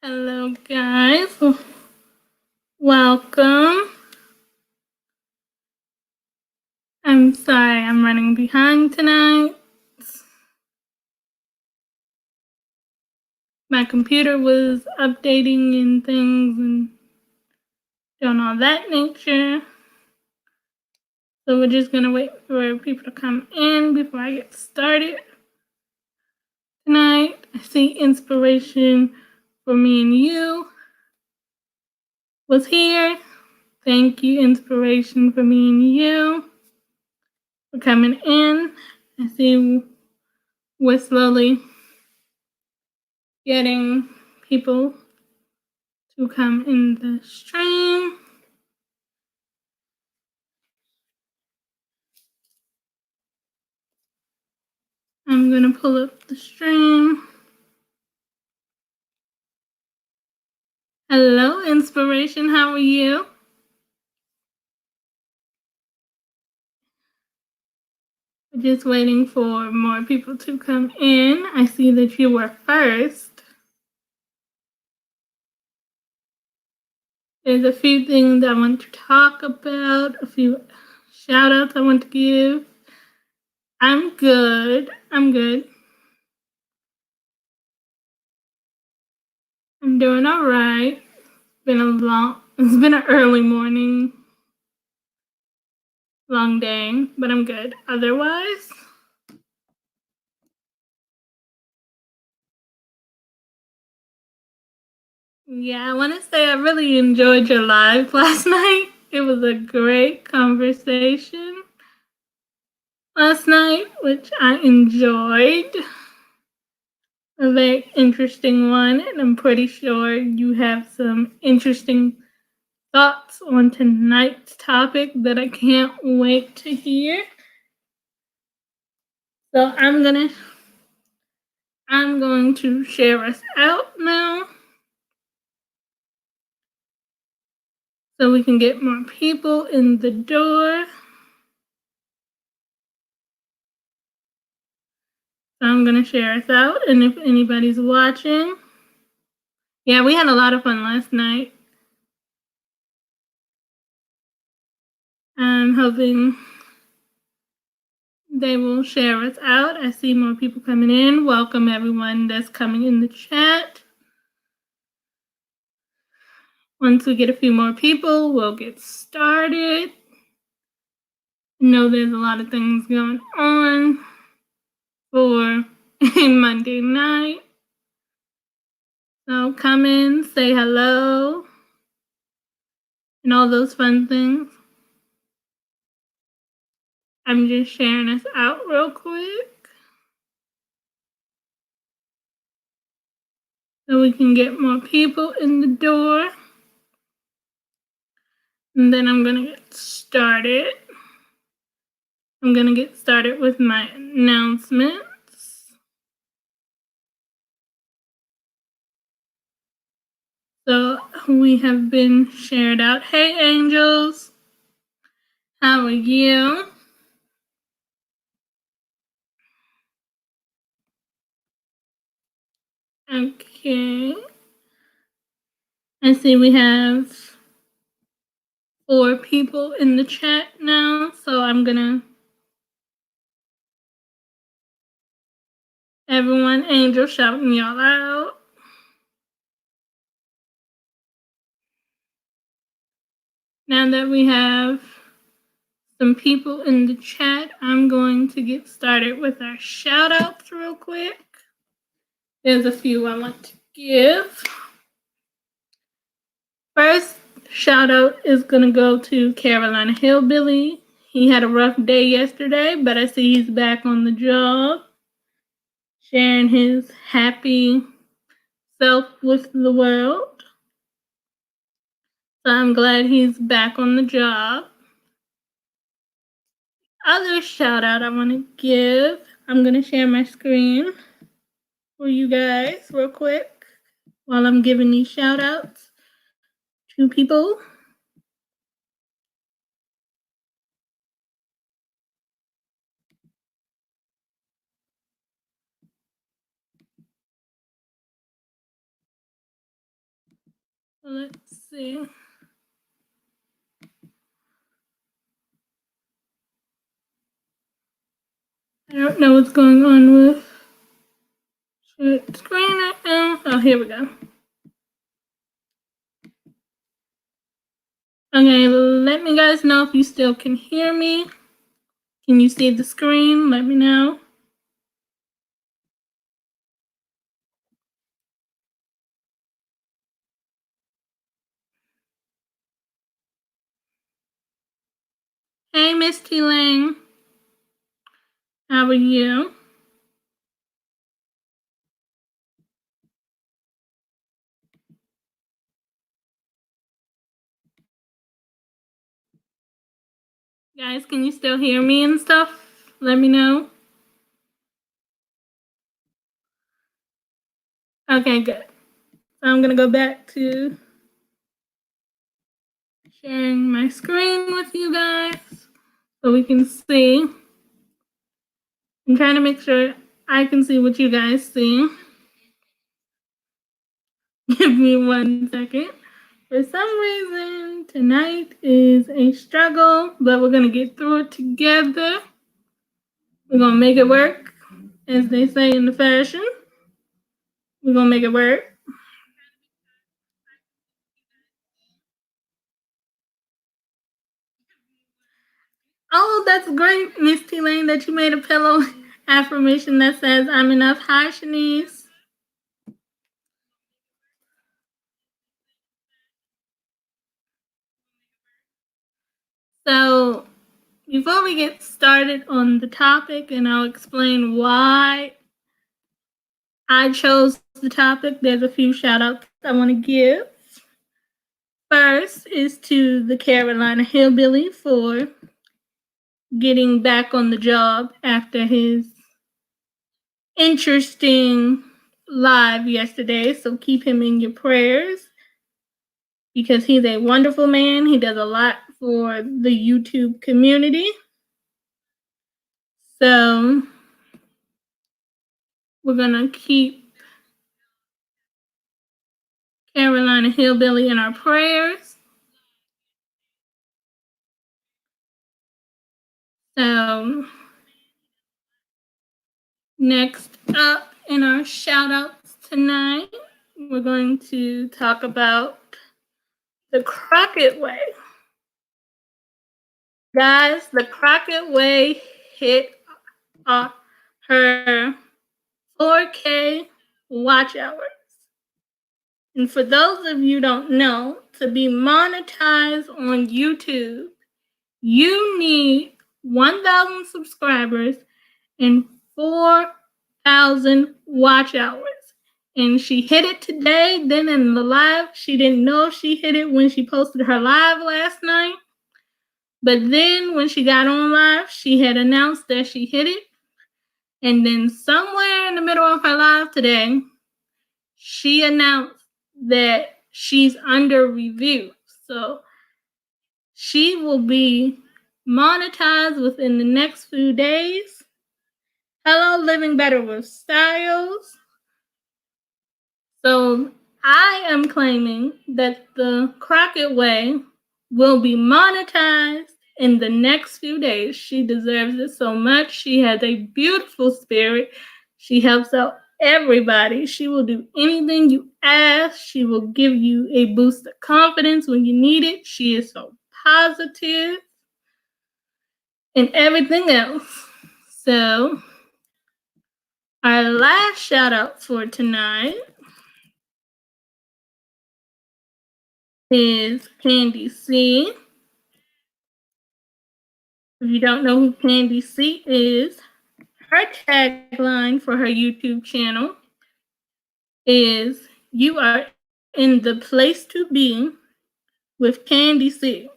Hello, guys. Welcome. I'm sorry I'm running behind tonight. My computer was updating and things and doing all that nature. So we're just going to wait for people to come in before I get started. Tonight, I see inspiration for me and you was here. Thank you, inspiration for me and you for coming in. I see we're slowly getting people to come in the stream. I'm going to pull up the stream. Hello, Inspiration. How are you? We're just waiting for more people to come in. I see that you were first. There's a few things I want to talk about, a few shout outs I want to give. I'm good. I'm doing all right. It's been an early morning, long day, but I'm good. Otherwise, yeah, I want to say I really enjoyed your live last night. It was a great conversation last night, which I enjoyed. A very interesting one, and I'm pretty sure you have some interesting thoughts on tonight's topic that I can't wait to hear. So I'm going to share us out now so we can get more people in the door. So I'm going to share us out, and if anybody's watching, yeah, we had a lot of fun last night. I'm hoping they will share us out. I see more people coming in. Welcome everyone that's coming in the chat. Once we get a few more people, we'll get started. I know there's a lot of things going on for a Monday night. So come in, say hello, and all those fun things. I'm just sharing us out real quick so we can get more people in the door. And then I'm going to get started. I'm going to get started with my announcements. So we have been shared out. Hey, angels. How are you? Okay. I see we have 4 people in the chat now, so I'm gonna everyone, Angel shouting y'all out. Now that we have some people in the chat, I'm going to get started with our shout outs real quick. There's a few I want to give. First shout out is going to go to Carolina Hillbilly. He had a rough day yesterday, but I see he's back on the job, sharing his happy self with the world. So I'm glad he's back on the job. Other shout out I want to give, I'm going to share my screen for you guys real quick while I'm giving these shout outs to people. Let's see. I don't know what's going on with screen right now. Oh, here we go. Okay, let me guys know if you still can hear me. Can you see the screen? Let me know. Hey, Miss T Lang. How are you? Guys, can you still hear me and stuff? Let me know. Okay, good. So I'm gonna go back to sharing my screen with you guys so we can see. I'm trying to make sure I can see what you guys see. Give me 1 second. For some reason, tonight is a struggle, but we're gonna get through it together. We're gonna make it work, as they say in the fashion. We're gonna make it work. Oh, that's great, Miss T Lane, that you made a pillow affirmation that says, I'm enough. Hi, Shanice. So, before we get started on the topic, and I'll explain why I chose the topic, there's a few shout outs I want to give. First is to the Carolina Hillbilly for getting back on the job after his interesting live yesterday. So keep him in your prayers because he's a wonderful man. He does a lot for the YouTube community. So we're going to keep Carolina Hillbilly in our prayers. So next up in our shout outs tonight, we're going to talk about the Crockett Way. Guys, the Crockett Way hit her 4K watch hours. And for those of you who don't know, to be monetized on YouTube, you need 1,000 subscribers and 4,000 watch hours. And she hit it today. Then in the live, she didn't know she hit it when she posted her live last night. But then when she got on live, she had announced that she hit it. And then somewhere in the middle of her live today, she announced that she's under review. So she will be monetized within the next few days. Hello, Living Better with Styles. So I am claiming that the Crockett Way will be monetized in the next few days. She deserves it so much. She has a beautiful spirit. She helps out everybody. She will do anything you ask. She will give you a boost of confidence when you need it. She is so positive and everything else. So our last shout out for tonight is Candy C. If you don't know who Candy C is, her tagline for her YouTube channel is "You are in the place to be with Candy C."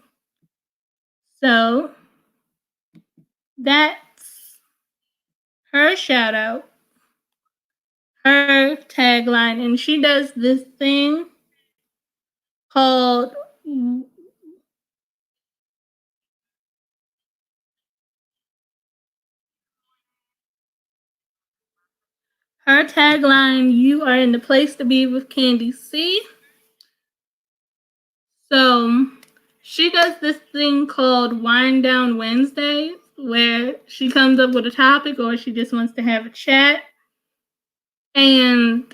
So that's her shout out, her tagline, and she does this thing called her tagline, "You are in the place to be with Candy C." So she does this thing called Wind Down Wednesdays, where she comes up with a topic or she just wants to have a chat. And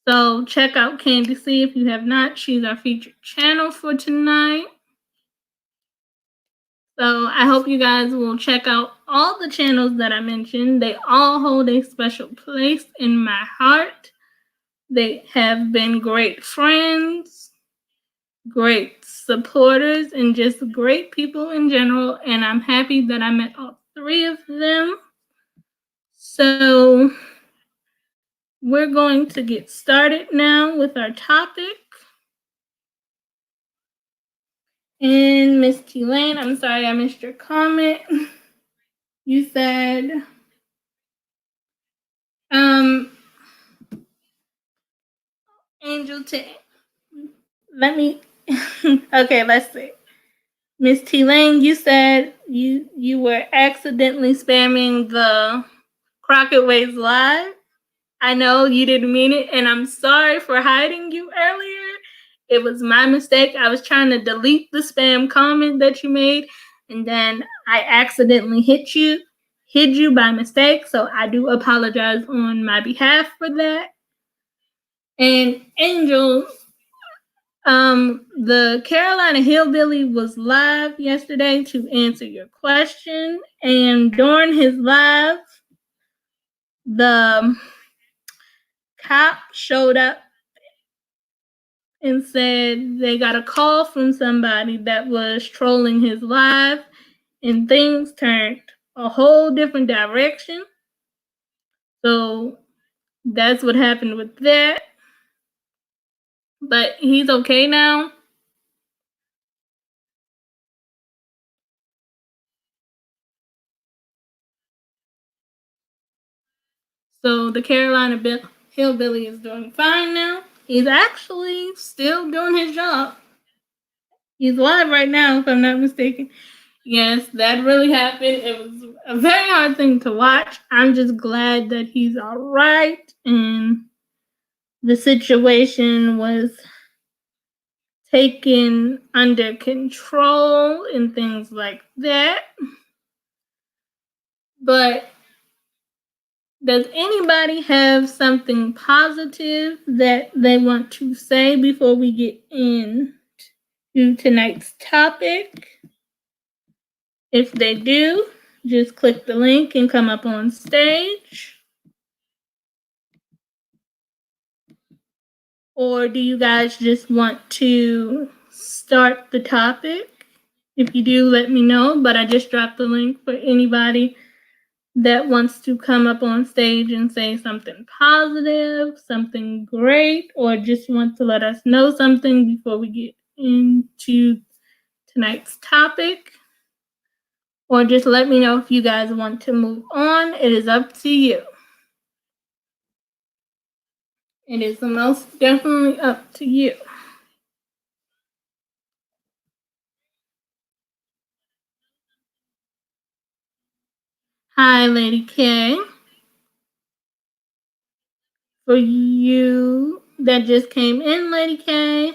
so check out Candy C if you have not. She's our featured channel for tonight. So I hope you guys will check out all the channels that I mentioned. They all hold a special place in my heart. They have been great friends, great supporters, and just great people in general. And I'm happy that I met all three of them. So we're going to get started now with our topic. And Miss T Lane, I'm sorry I missed your comment. You said, Angel to let me okay, let's see. Miss T Lane, you said you were accidentally spamming the Crockett Ways Live. I know you didn't mean it, and I'm sorry for hiding you earlier. It was my mistake. I was trying to delete the spam comment that you made, and then I accidentally hid you by mistake. So I do apologize on my behalf for that. And Angel, the Carolina Hillbilly was live yesterday to answer your question, and during his live, the cop showed up and said they got a call from somebody that was trolling his live, and things turned a whole different direction. So that's what happened with that. But he's okay now. So the Carolina Hillbilly is doing fine now. He's actually still doing his job. He's live right now, if I'm not mistaken. Yes, that really happened. It was a very hard thing to watch. I'm just glad that he's all right and the situation was taken under control and things like that. But does anybody have something positive that they want to say before we get into tonight's topic? If they do, just click the link and come up on stage. Or do you guys just want to start the topic? If you do, let me know. But I just dropped the link for anybody that wants to come up on stage and say something positive, something great, or just want to let us know something before we get into tonight's topic. Or just let me know if you guys want to move on. It is up to you. It is most definitely up to you. Hi, Lady K. For you that just came in, Lady K,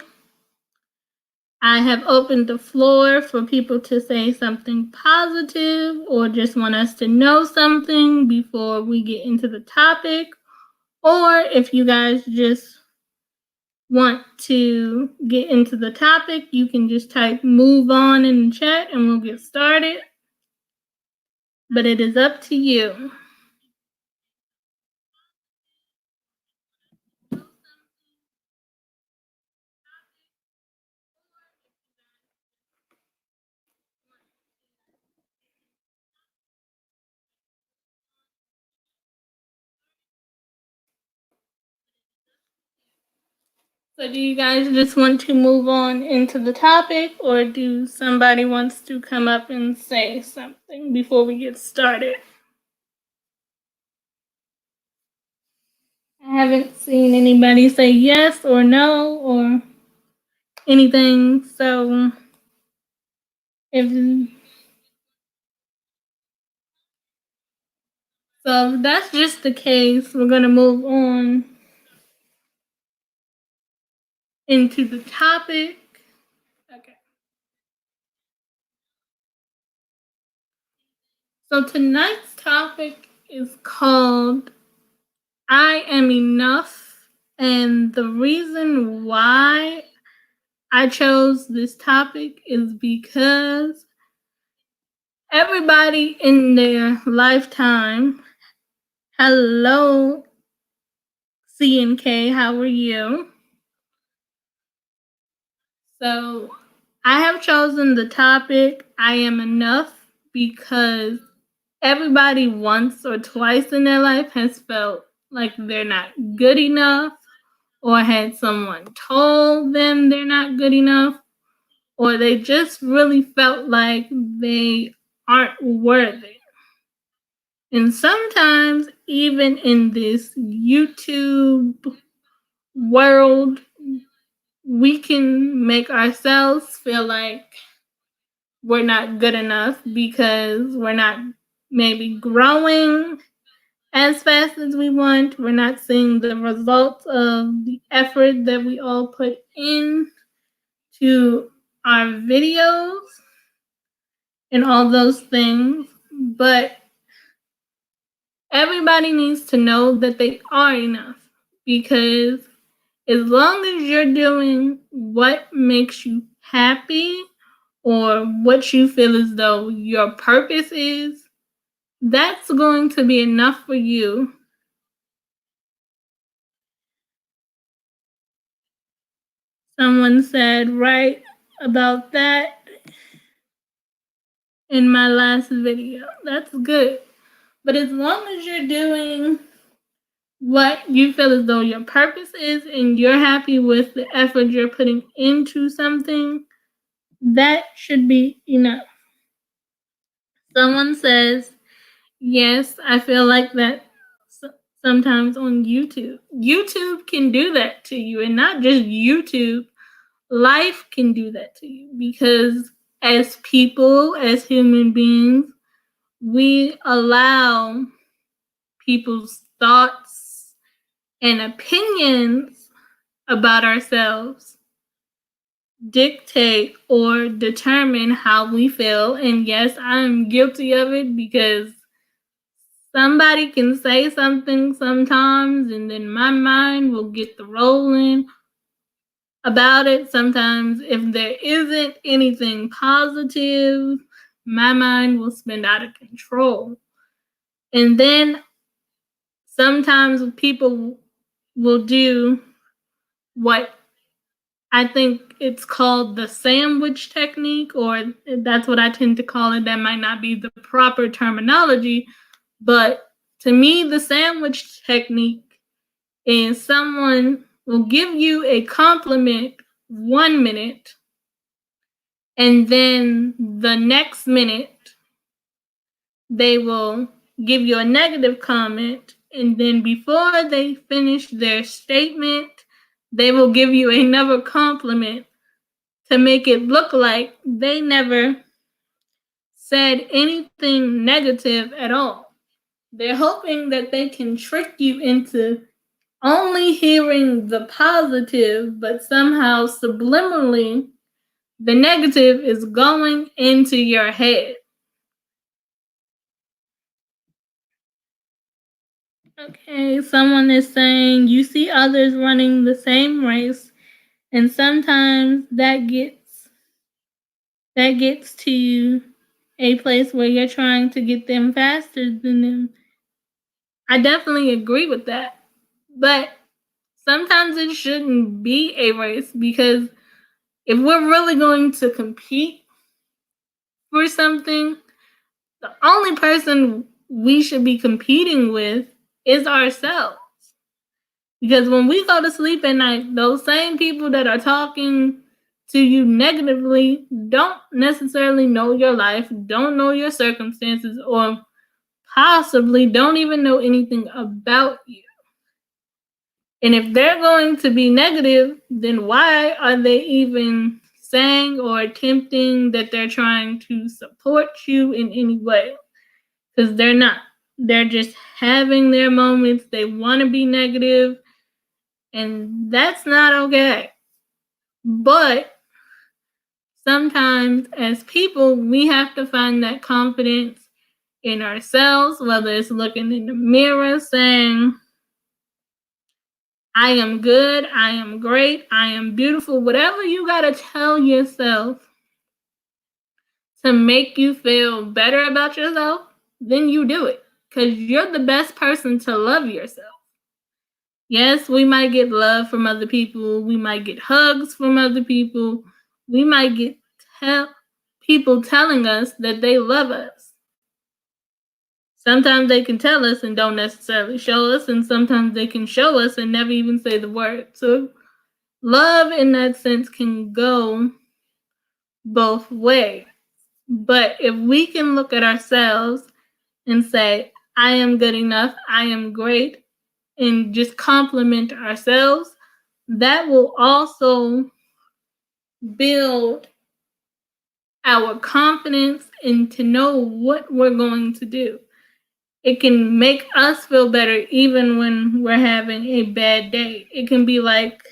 I have opened the floor for people to say something positive or just want us to know something before we get into the topic. Or if you guys just want to get into the topic, you can just type move on in the chat and we'll get started. But it is up to you. So do you guys just want to move on into the topic, or do somebody wants to come up and say something before we get started? I haven't seen anybody say yes or no or anything, so if that's just the case, we're gonna move on into the topic. So tonight's topic is called I Am Enough. And the reason why I chose this topic is because everybody in their lifetime, hello, C and K, how are you? So I have chosen the topic I Am Enough because everybody once or twice in their life has felt like they're not good enough, or had someone told them they're not good enough, or they just really felt like they aren't worthy. And sometimes, even in this YouTube world, we can make ourselves feel like we're not good enough because we're not maybe growing as fast as we want. We're not seeing the results of the effort that we all put in to our videos and all those things. But everybody needs to know that they are enough, because as long as you're doing what makes you happy or what you feel as though your purpose is, that's going to be enough for you. Someone said right about that in my last video. That's good. But as long as you're doing what you feel as though your purpose is and you're happy with the effort you're putting into something, that should be enough. Someone says, yes, I feel like that sometimes on YouTube. YouTube can do that to you, and not just YouTube. Life can do that to you, because as people, as human beings, we allow people's thoughts and opinions about ourselves dictate or determine how we feel. And yes, I'm guilty of it, because somebody can say something sometimes and then my mind will get the rolling about it. Sometimes if there isn't anything positive, my mind will spin out of control. And then sometimes people will do what I think it's called the sandwich technique, or that's what I tend to call it. That might not be the proper terminology, but to me, the sandwich technique is someone will give you a compliment 1 minute, and then the next minute they will give you a negative comment, and then before they finish their statement, they will give you another compliment to make it look like they never said anything negative at all. They're hoping that they can trick you into only hearing the positive, but somehow subliminally the negative is going into your head. Okay, someone is saying you see others running the same race, and sometimes that gets to a place where you're trying to get them faster than them. I definitely agree with that. But sometimes it shouldn't be a race, because if we're really going to compete for something, the only person we should be competing with is ourselves. Because when we go to sleep at night, those same people that are talking to you negatively don't necessarily know your life, don't know your circumstances, or possibly don't even know anything about you. And if they're going to be negative, then why are they even saying or attempting that they're trying to support you in any way? Because they're not. They're just having their moments. They want to be negative, and that's not okay. But sometimes, as people, we have to find that confidence in ourselves, whether it's looking in the mirror saying, I am good, I am great, I am beautiful, whatever you gotta tell yourself to make you feel better about yourself, then you do it. Because you're the best person to love yourself. Yes, we might get love from other people. We might get hugs from other people. We might get people telling us that they love us. Sometimes they can tell us and don't necessarily show us, and sometimes they can show us and never even say the word. So love in that sense can go both ways. But if we can look at ourselves and say, I am good enough, I am great, and just compliment ourselves, that will also build our confidence and to know what we're going to do. It can make us feel better even when we're having a bad day. It can be like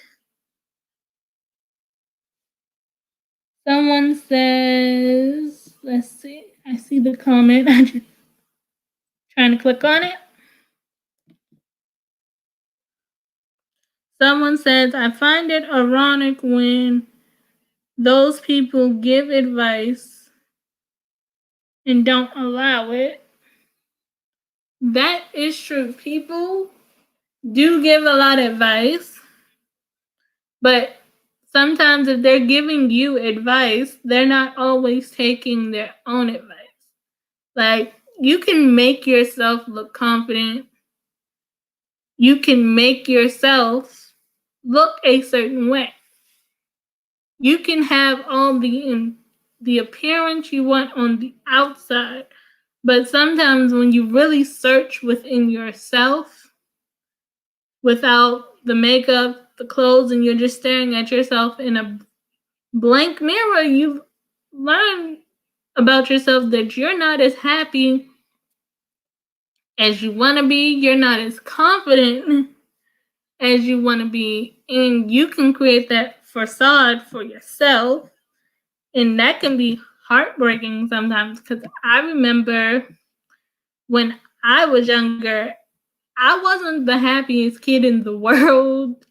someone says, let's see, I see the comment. I'm just trying to click on it. Someone says, I find it ironic when those people give advice and don't allow it. That is true. People do give a lot of advice, but sometimes if they're giving you advice, they're not always taking their own advice. Like, you can make yourself look confident. You can make yourself look a certain way. You can have all the appearance you want on the outside, but sometimes when you really search within yourself, without the makeup, the clothes, and you're just staring at yourself in a blank mirror, you learn about yourself that you're not as happy as you want to be. You're not as confident as you want to be. And you can create that facade for yourself. And that can be heartbreaking sometimes, because I remember when I was younger, I wasn't the happiest kid in the world.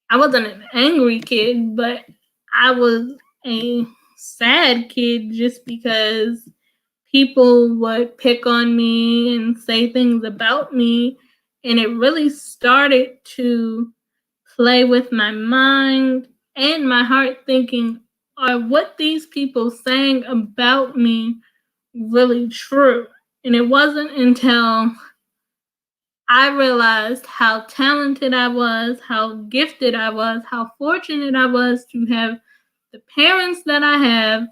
I wasn't an angry kid, but I was a sad kid just because people would pick on me and say things about me. And it really started to play with my mind and my heart, thinking, are what these people saying about me really true? And it wasn't until I realized how talented I was, how gifted I was, how fortunate I was to have the parents that I have,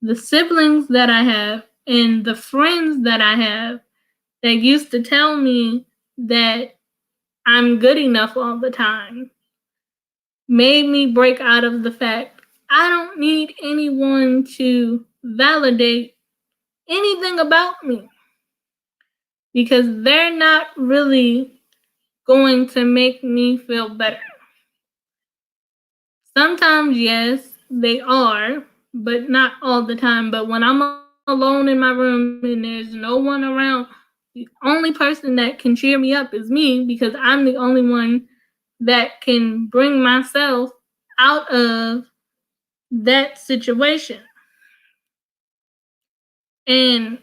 the siblings that I have, and the friends that I have that used to tell me that I'm good enough all the time, made me break out of the fact I don't need anyone to validate anything about me, because they're not really going to make me feel better. Sometimes, yes, they are, but not all the time. But when I'm alone in my room and there's no one around, the only person that can cheer me up is me, because I'm the only one that can bring myself out of that situation. And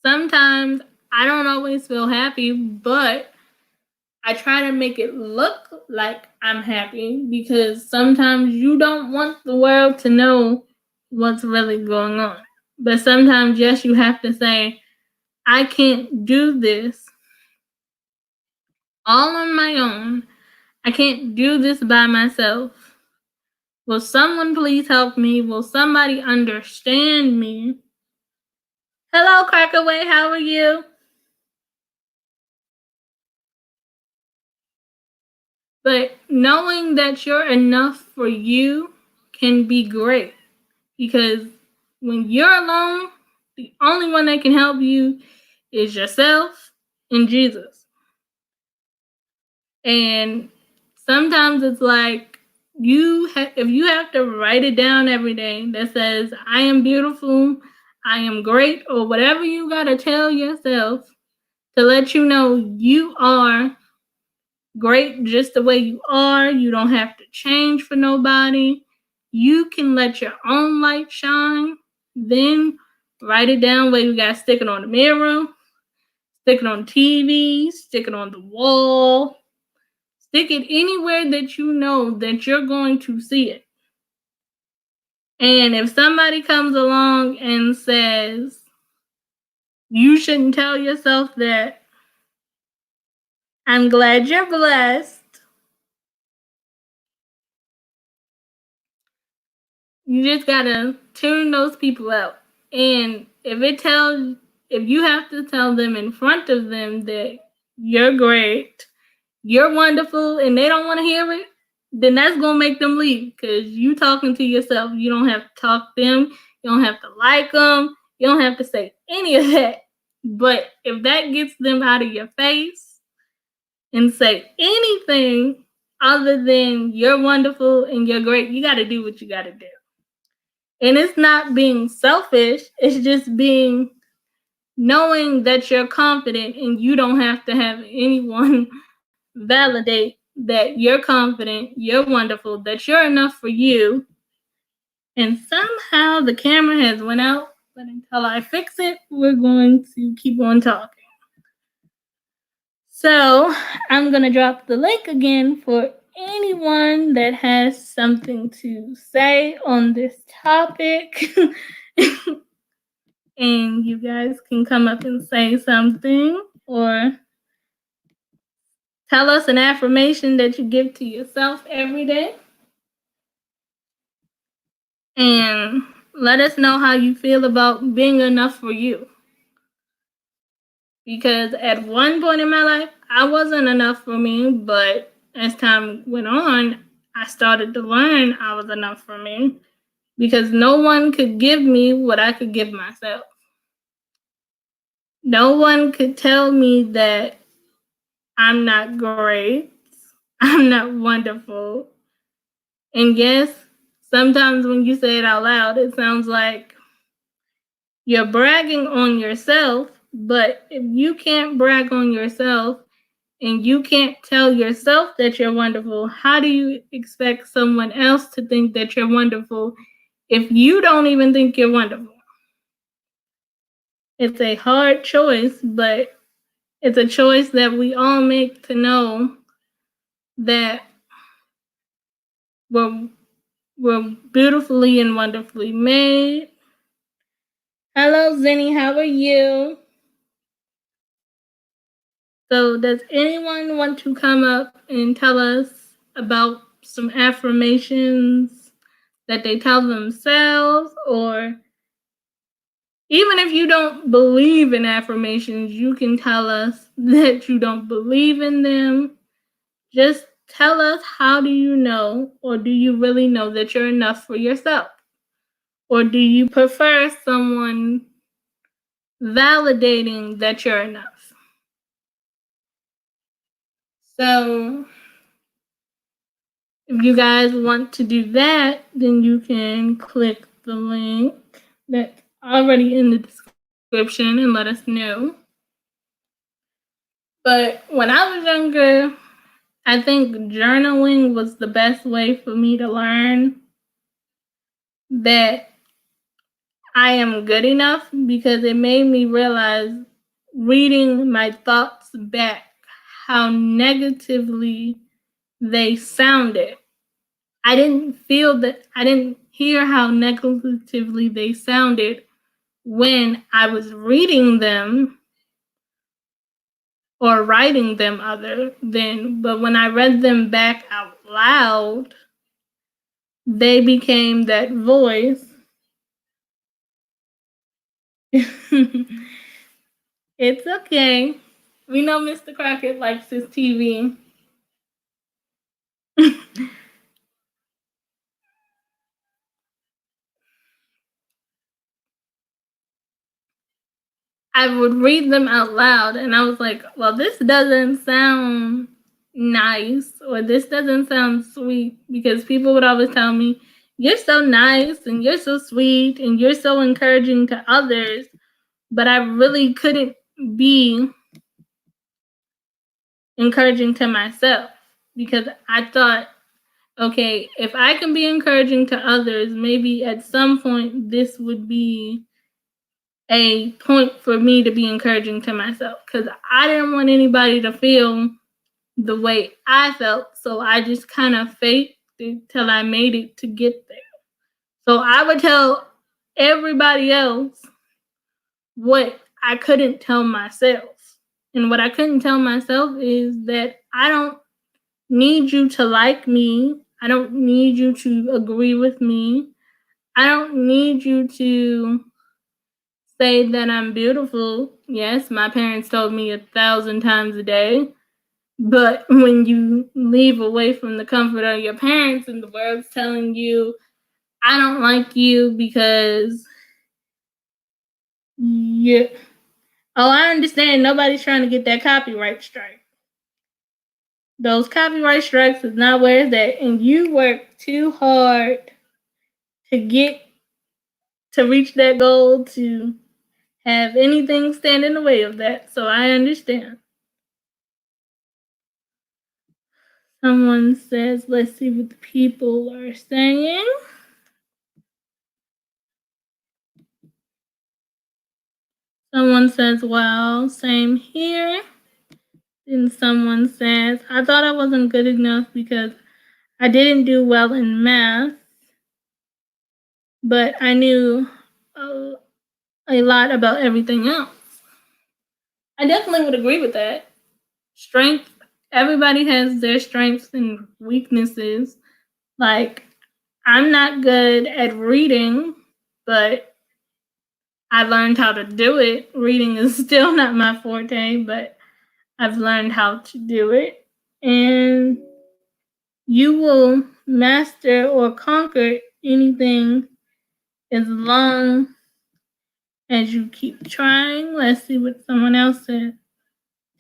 sometimes I don't always feel happy, but I try to make it look like I'm happy, because sometimes you don't want the world to know what's really going on. But sometimes, yes, you have to say, I can't do this all on my own. I can't do this by myself. Will someone please help me? Will somebody understand me? Hello, Crackaway, how are you? But knowing that you're enough for you can be great, because when you're alone, the only one that can help you is yourself and Jesus. And sometimes it's like if you have to write it down every day that says, I am beautiful, I am great, or whatever you gotta tell yourself to let you know you are great just the way you are. You don't have to change for nobody. You can let your own light shine. Then write it down where you gotta stick it on the mirror, stick it on TV, stick it on the wall, stick it anywhere that you know that you're going to see it. And if somebody comes along and says, you shouldn't tell yourself that, I'm glad you're blessed. You just gotta tune those people out. And if you have to tell them in front of them that you're great, you're wonderful, and they don't want to hear it, then that's gonna make them leave because you talking to yourself. You don't have to talk to them. You don't have to like them. You don't have to say any of that. But if that gets them out of your face and say anything other than you're wonderful and you're great, you got to do what you got to do. And it's not being selfish. It's just being knowing that you're confident and you don't have to have anyone validate that you're confident, you're wonderful, that you're enough for you. And somehow the camera has went out, but until I fix it, we're going to keep on talking. So I'm going to drop the link again for anyone that has something to say on this topic. And you guys can come up and say something or tell us an affirmation that you give to yourself every day. And let us know how you feel about being enough for you. Because at one point in my life, I wasn't enough for me, but as time went on, I started to learn I was enough for me because no one could give me what I could give myself. No one could tell me that I'm not great, I'm not wonderful. And yes, sometimes when you say it out loud, it sounds like you're bragging on yourself, but if you can't brag on yourself and you can't tell yourself that you're wonderful, how do you expect someone else to think that you're wonderful if you don't even think you're wonderful? It's a hard choice, but it's a choice that we all make to know that we're beautifully and wonderfully made. Hello, Zenny, how are you? So does anyone want to come up and tell us about some affirmations that they tell themselves? Or even if you don't believe in affirmations, you can tell us that you don't believe in them. Just tell us, how do you know, or do you really know that you're enough for yourself? Or do you prefer someone validating that you're enough? So if you guys want to do that, then you can click the link that's already in the description and let us know. But when I was younger, I think journaling was the best way for me to learn that I am good enough, because it made me realize, reading my thoughts back, how negatively they sounded. I didn't hear how negatively they sounded when I was reading them or writing them but when I read them back out loud, they became that voice. It's okay. We know Mr. Crockett likes his TV. I would read them out loud and I was like, well, this doesn't sound nice, or this doesn't sound sweet, because people would always tell me, you're so nice and you're so sweet and you're so encouraging to others, but I really couldn't be encouraging to myself because I thought, okay, if I can be encouraging to others, maybe at some point this would be a point for me to be encouraging to myself because I didn't want anybody to feel the way I felt. So I just kind of faked it till I made it to get there. So I would tell everybody else what I couldn't tell myself. And what I couldn't tell myself is that I don't need you to like me. I don't need you to agree with me. I don't need you to say that I'm beautiful. Yes, my parents told me 1,000 times a day. But when you leave away from the comfort of your parents and the world's telling you, I don't like you because you. Oh, I understand. Nobody's trying to get that copyright strike. Those copyright strikes is not where it's at. And you work too hard to get to reach that goal to have anything stand in the way of that. So I understand. Someone says, let's see what the people are saying. Someone says, well, same here. And someone says, I thought I wasn't good enough because I didn't do well in math, but I knew a lot about everything else. I definitely would agree with that. Strength, everybody has their strengths and weaknesses. Like, I'm not good at reading, but I learned how to do it. Reading is still not my forte, but I've learned how to do it. And you will master or conquer anything as long as you keep trying. Let's see what someone else said.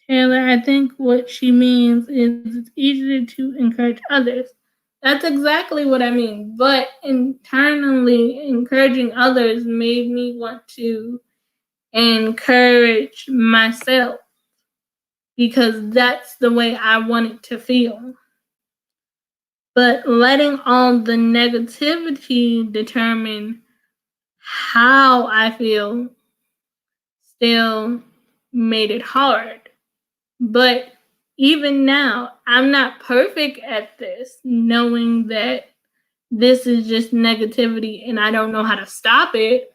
Taylor, I think what she means is it's easier to encourage others. That's exactly what I mean. But internally, encouraging others made me want to encourage myself because that's the way I wanted to feel. But letting all the negativity determine how I feel still made it hard. But even now, I'm not perfect at this, knowing that this is just negativity and I don't know how to stop it.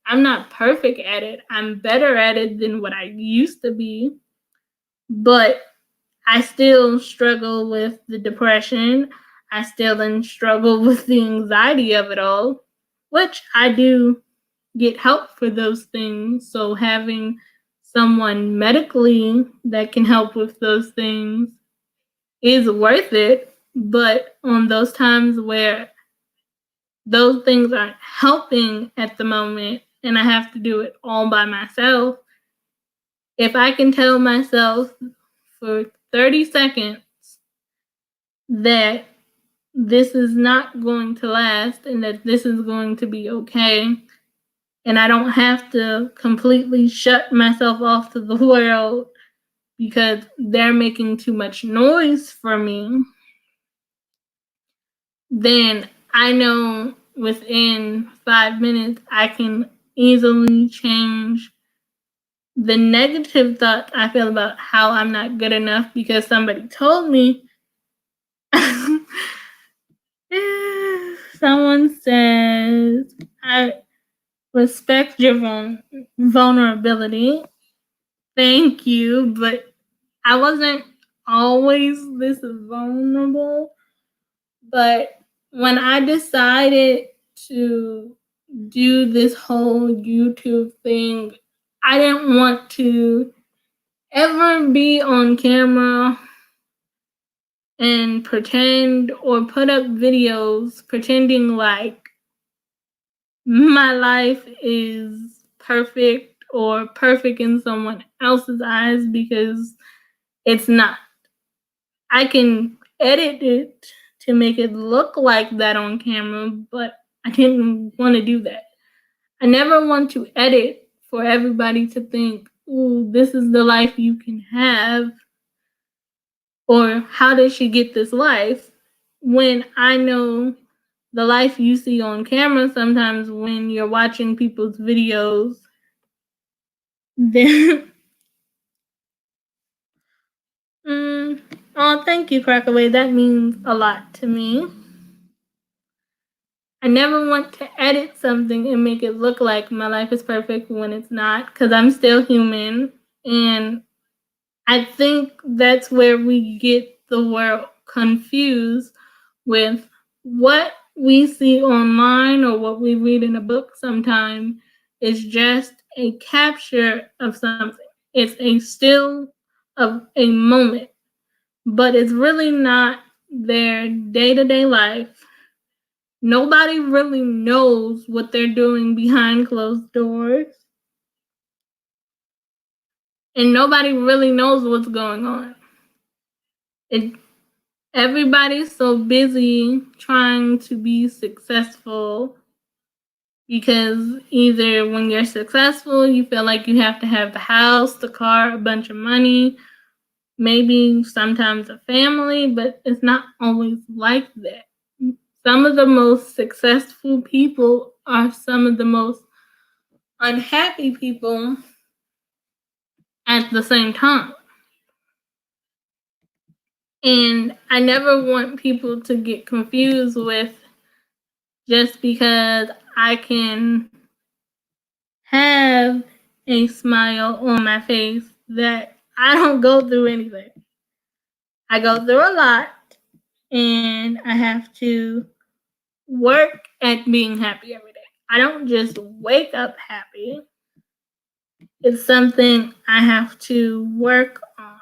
I'm not perfect at it. I'm better at it than what I used to be. But I still struggle with the depression. I still then struggle with the anxiety of it all, which I do get help for those things. So having someone medically that can help with those things is worth it. But on those times where those things aren't helping at the moment and I have to do it all by myself, if I can tell myself for 30 seconds that this is not going to last and that this is going to be okay, and I don't have to completely shut myself off to the world because they're making too much noise for me, then I know within 5 minutes I can easily change the negative thoughts I feel about how I'm not good enough because somebody told me. Someone says, I respect your vulnerability. Thank you, but I wasn't always this vulnerable. But when I decided to do this whole YouTube thing, I didn't want to ever be on camera and pretend or put up videos pretending like my life is perfect or perfect in someone else's eyes because it's not. I can edit it to make it look like that on camera, but I didn't want to do that. I never want to edit for everybody to think, ooh, this is the life you can have, or how did she get this life? When I know the life you see on camera sometimes when you're watching people's videos, then oh, thank you, Crackaway. That means a lot to me. I never want to edit something and make it look like my life is perfect when it's not, because I'm still human. And I think that's where we get the world confused with what we see online or what we read in a book sometimes is just a capture of something. It's a still of a moment, but it's really not their day-to-day life. Nobody really knows what they're doing behind closed doors. And nobody really knows what's going on. Everybody's so busy trying to be successful because either when you're successful, you feel like you have to have the house, the car, a bunch of money, maybe sometimes a family, but it's not always like that. Some of the most successful people are some of the most unhappy people at the same time. And I never want people to get confused with just because I can have a smile on my face that I don't go through anything. I go through a lot and I have to work at being happy every day. I don't just wake up happy. It's something I have to work on.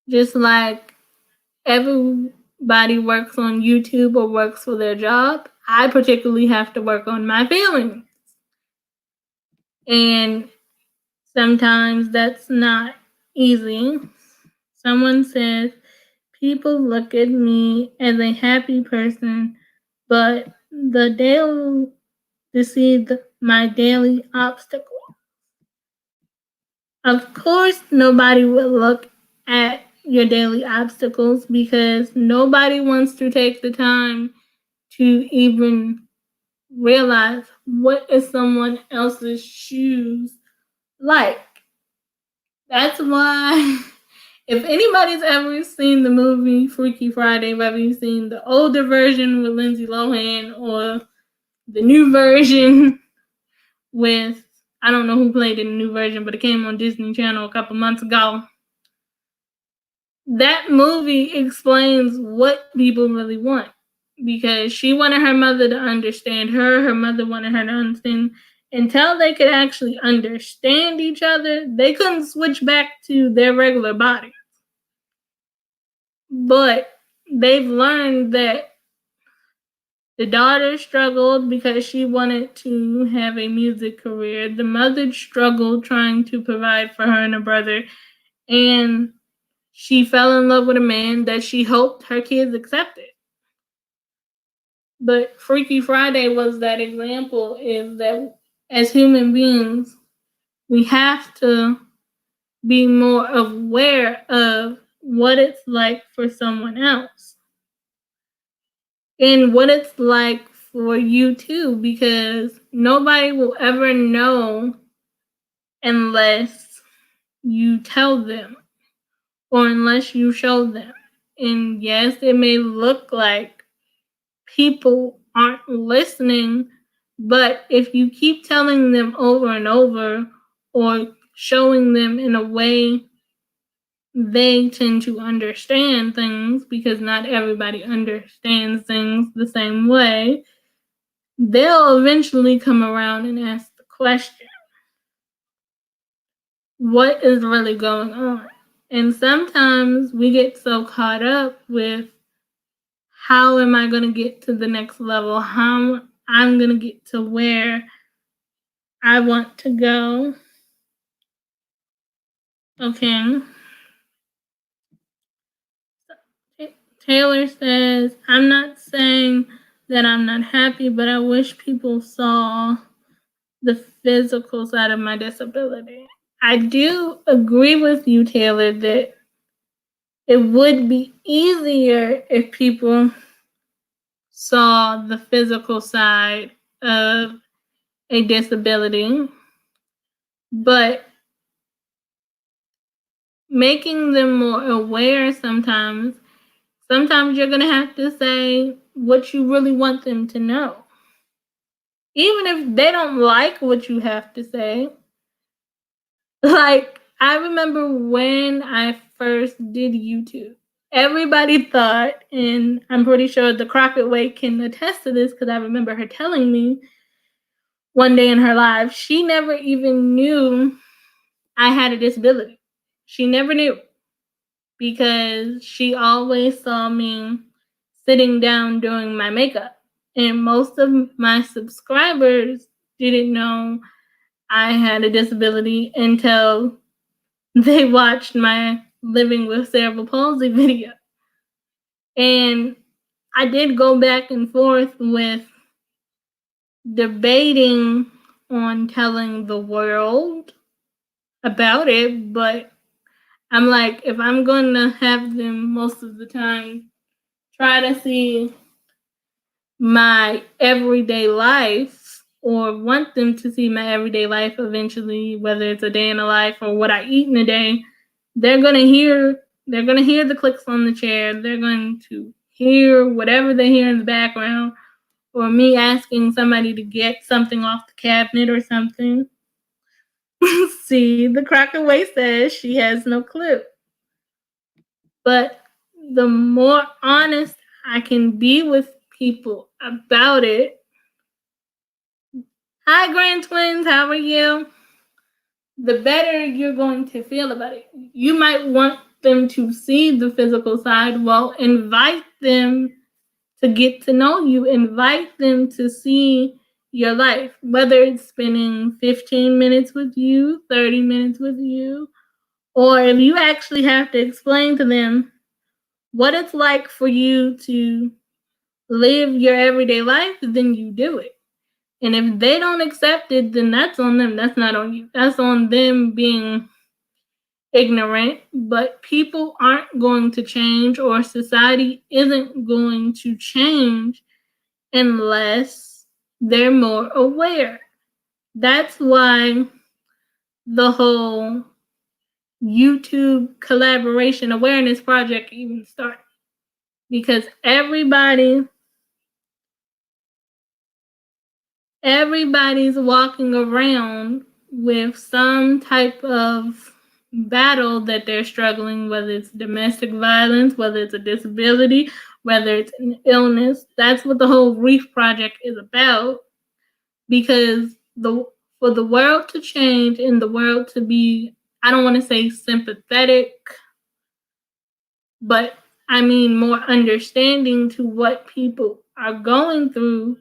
Just like everybody works on YouTube or works for their job, I particularly have to work on my feelings. And sometimes that's not easy. Someone says, people look at me as a happy person, but to see my daily obstacle. Of course, nobody will look at your daily obstacles because nobody wants to take the time to even realize what is someone else's shoes like. That's why if anybody's ever seen the movie Freaky Friday, whether you've seen the older version with Lindsay Lohan or the new version with, I don't know who played in the new version, but it came on Disney Channel a couple months ago. That movie explains what people really want because she wanted her mother to understand her. Her mother wanted her to understand. Until they could actually understand each other, they couldn't switch back to their regular body. But they've learned that the daughter struggled because she wanted to have a music career. The mother struggled trying to provide for her and her brother. And she fell in love with a man that she hoped her kids accepted. But Freaky Friday was that example, is that as human beings, we have to be more aware of what it's like for someone else. And what it's like for you too, because nobody will ever know unless you tell them or unless you show them. And yes, it may look like people aren't listening, but if you keep telling them over and over or showing them in a way, they tend to understand things because not everybody understands things the same way. They'll eventually come around and ask the question, what is really going on? And sometimes we get so caught up with how am I going to get to the next level? How I'm going to get to where I want to go. Okay. Taylor says, I'm not saying that I'm not happy, but I wish people saw the physical side of my disability. I do agree with you, Taylor, that it would be easier if people saw the physical side of a disability, but making them more aware sometimes you're going to have to say what you really want them to know. Even if they don't like what you have to say. Like, I remember when I first did YouTube, everybody thought, and I'm pretty sure the Crockett Way can attest to this because I remember her telling me one day in her life, she never even knew I had a disability. She never knew because she always saw me sitting down doing my makeup. And most of my subscribers didn't know I had a disability until they watched my Living with Cerebral Palsy video. And I did go back and forth with debating on telling the world about it, but I'm like, if I'm going to have them most of the time try to see my everyday life or want them to see my everyday life eventually, whether it's a day in a life or what I eat in a day, they're going to hear the clicks on the chair. They're going to hear whatever they hear in the background, or me asking somebody to get something off the cabinet or something. See, the Crockaway says she has no clue. But the more honest I can be with people about it. Hi, Grand Twins, how are you? The better you're going to feel about it. You might want them to see the physical side. Well, invite them to get to know you. Invite them to see your life, whether it's spending 15 minutes with you, 30 minutes with you, or if you actually have to explain to them what it's like for you to live your everyday life, then you do it. And if they don't accept it, then that's on them. That's not on you. That's on them being ignorant. But people aren't going to change, or society isn't going to change unless they're more aware. That's why the whole YouTube collaboration awareness project even started. Because everybody's walking around with some type of battle that they're struggling, whether it's domestic violence, whether it's a disability, whether it's an illness. That's what the whole Reef Project is about. Because for the world to change and the world to be, I don't want to say sympathetic, but I mean more understanding to what people are going through,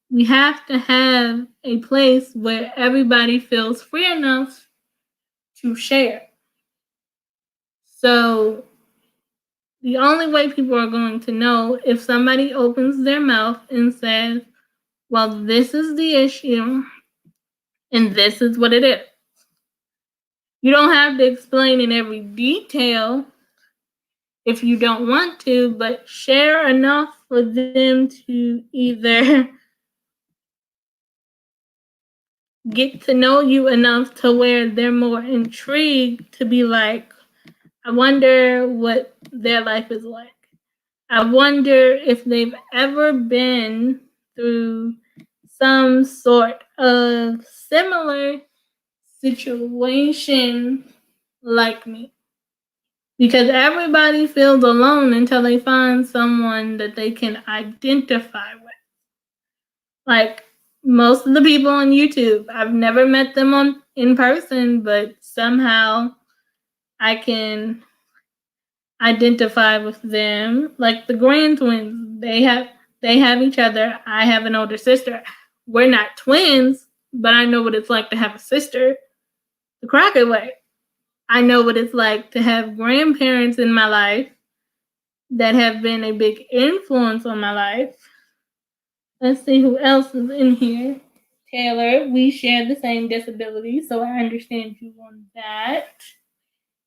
we have to have a place where everybody feels free enough to share. So the only way people are going to know if somebody opens their mouth and says, well, this is the issue and this is what it is. You don't have to explain in every detail if you don't want to, but share enough for them to either get to know you enough to where they're more intrigued to be like, I wonder what their life is like. I wonder if they've ever been through some sort of similar situation like me. Because everybody feels alone until they find someone that they can identify with. Like most of the people on YouTube, I've never met them in person, but somehow I can identify with them. Like the Grand Twins, they have each other. I have an older sister. We're not twins, but I know what it's like to have a sister. The Crockett Way. I know what it's like to have grandparents in my life that have been a big influence on my life. Let's see who else is in here. Taylor, we share the same disability, so I understand you on that.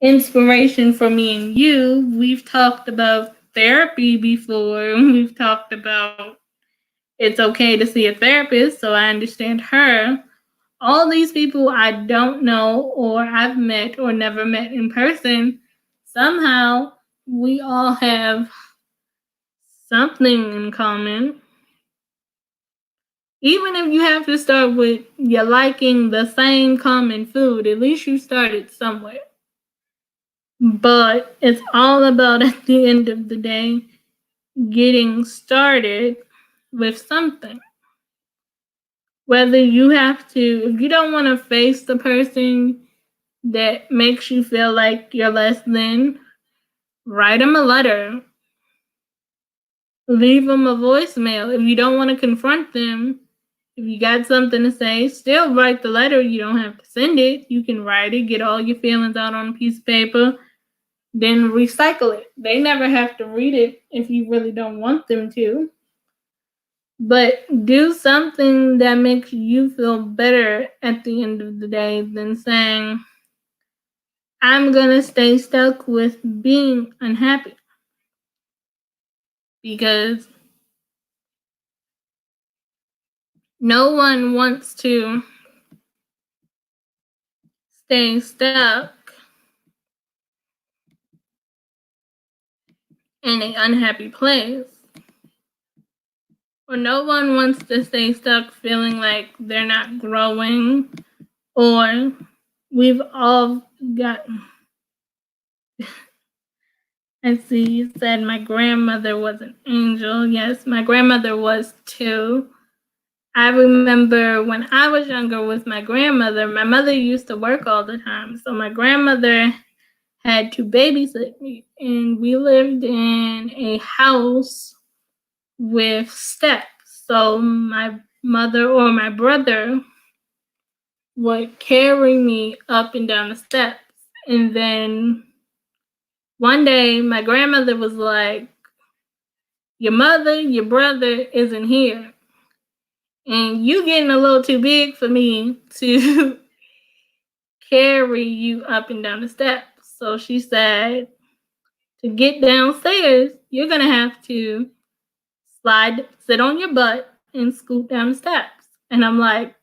Inspiration for me and you, we've talked about therapy before. We've talked about it's okay to see a therapist, so I understand her. All these people I don't know or I've met or never met in person, somehow we all have something in common. Even if you have to start with you liking the same common food, at least you started somewhere. But it's all about, at the end of the day, getting started with something. Whether you have to, if you don't want to face the person that makes you feel like you're less than, write them a letter. Leave them a voicemail. If you don't want to confront them, if you got something to say, still write the letter. You don't have to send it. You can write it, get all your feelings out on a piece of paper, then recycle it. They never have to read it if you really don't want them to. But do something that makes you feel better at the end of the day than saying, I'm going to stay stuck with being unhappy. Because no one wants to stay stuck in an unhappy place. Or no one wants to stay stuck feeling like they're not growing. Or we've all got. I see you said my grandmother was an angel. Yes, my grandmother was too. I remember when I was younger with my grandmother, my mother used to work all the time. So my grandmother had to babysit me, and we lived in a house with steps. So my mother or my brother would carry me up and down the steps. And then one day my grandmother was like, your brother isn't here. And you getting a little too big for me to carry you up and down the steps. So she said, to get downstairs, you're going to have to sit on your butt and scoot down the steps. And I'm like,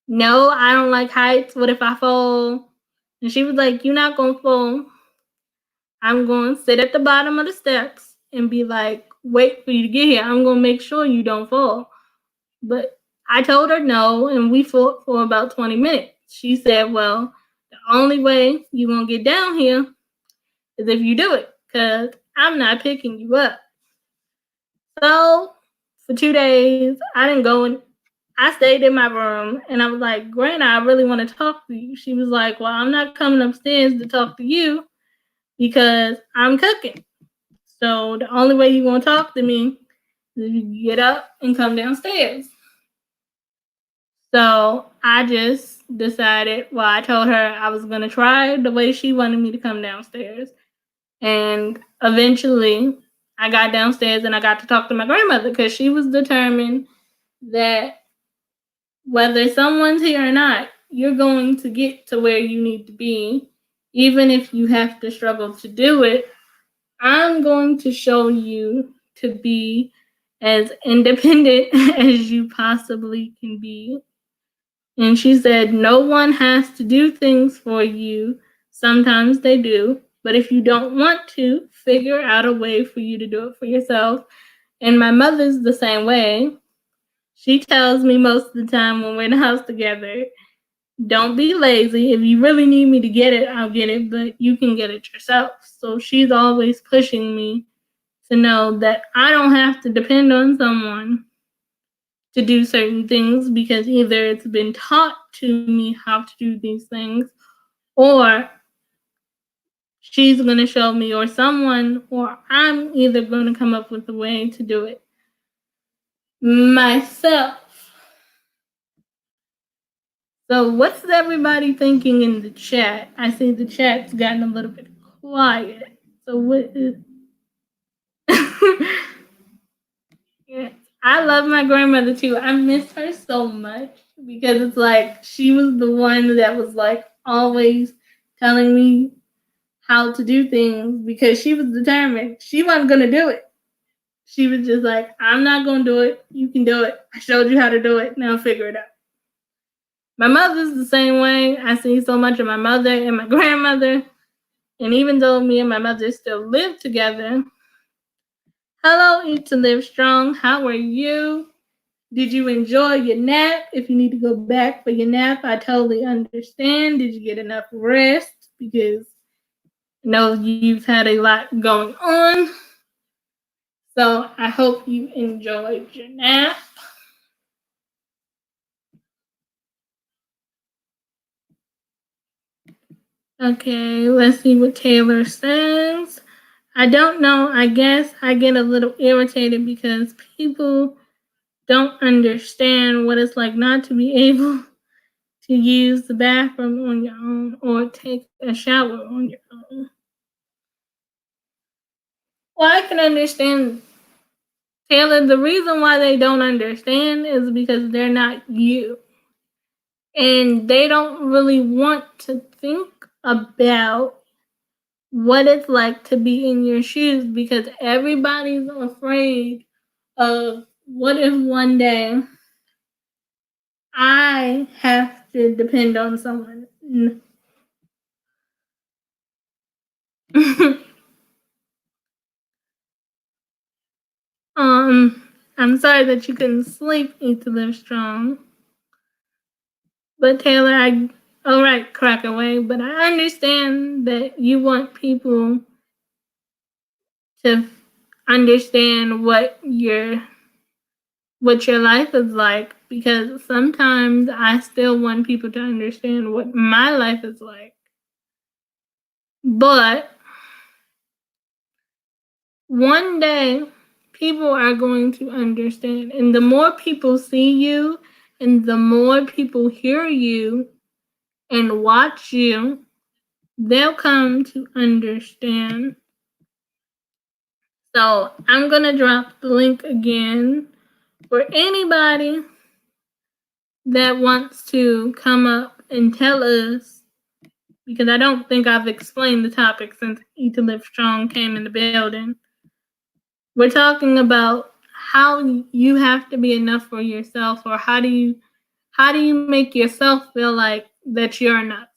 no, I don't like heights. What if I fall? And she was like, you're not going to fall. I'm going to sit at the bottom of the steps and be like, wait for you to get here. I'm going to make sure you don't fall. But I told her no, and we fought for about 20 minutes. She said, well, the only way you're going to get down here is if you do it, because I'm not picking you up. So for 2 days, I didn't go, and I stayed in my room, and I was like, Grandma, I really want to talk to you. She was like, well, I'm not coming upstairs to talk to you because I'm cooking. So the only way you're going to talk to me is if you get up and come downstairs. So I just decided, well, I told her I was going to try the way she wanted me to come downstairs. And eventually I got downstairs and I got to talk to my grandmother because she was determined that whether someone's here or not, you're going to get to where you need to be. Even if you have to struggle to do it, I'm going to show you to be as independent as you possibly can be. And she said, no one has to do things for you. Sometimes they do. But if you don't want to, figure out a way for you to do it for yourself. And my mother's the same way. She tells me most of the time when we're in the house together, don't be lazy. If you really need me to get it, I'll get it. But you can get it yourself. So she's always pushing me to know that I don't have to depend on someone to do certain things because either it's been taught to me how to do these things or she's going to show me or someone or I'm either going to come up with a way to do it myself. So what's everybody thinking in the chat? I see the chat's gotten a little bit quiet. So what is I love my grandmother too. I miss her so much because it's like she was the one that was like always telling me how to do things because she was determined. She wasn't gonna do it. She was just like, I'm not gonna do it. You can do it. I showed you how to do it. Now figure it out. My mother's the same way. I see so much of my mother and my grandmother. And even though me and my mother still live together, hello, Eat to Live Strong. How are you? Did you enjoy your nap? If you need to go back for your nap, I totally understand. Did you get enough rest? Because I know you've had a lot going on. So I hope you enjoyed your nap. Okay, let's see what Taylor says. I don't know. I guess I get a little irritated because people don't understand what it's like not to be able to use the bathroom on your own or take a shower on your own. Well, I can understand, Taylor. The reason why they don't understand is because they're not you. And they don't really want to think about what it's like to be in your shoes because everybody's afraid of what if one day I have to depend on someone. I'm sorry that you couldn't sleep, Eat to Live Strong. But Taylor, all right, crack away. But I understand that you want people to understand what your life is like because sometimes I still want people to understand what my life is like. But one day people are going to understand, and the more people see you and the more people hear you and watch you, they'll come to understand. So I'm gonna drop the link again for anybody that wants to come up and tell us, because I don't think I've explained the topic since Eat to Live Strong came in the building. We're talking about how you have to be enough for yourself, or how do you make yourself feel like that you're enough.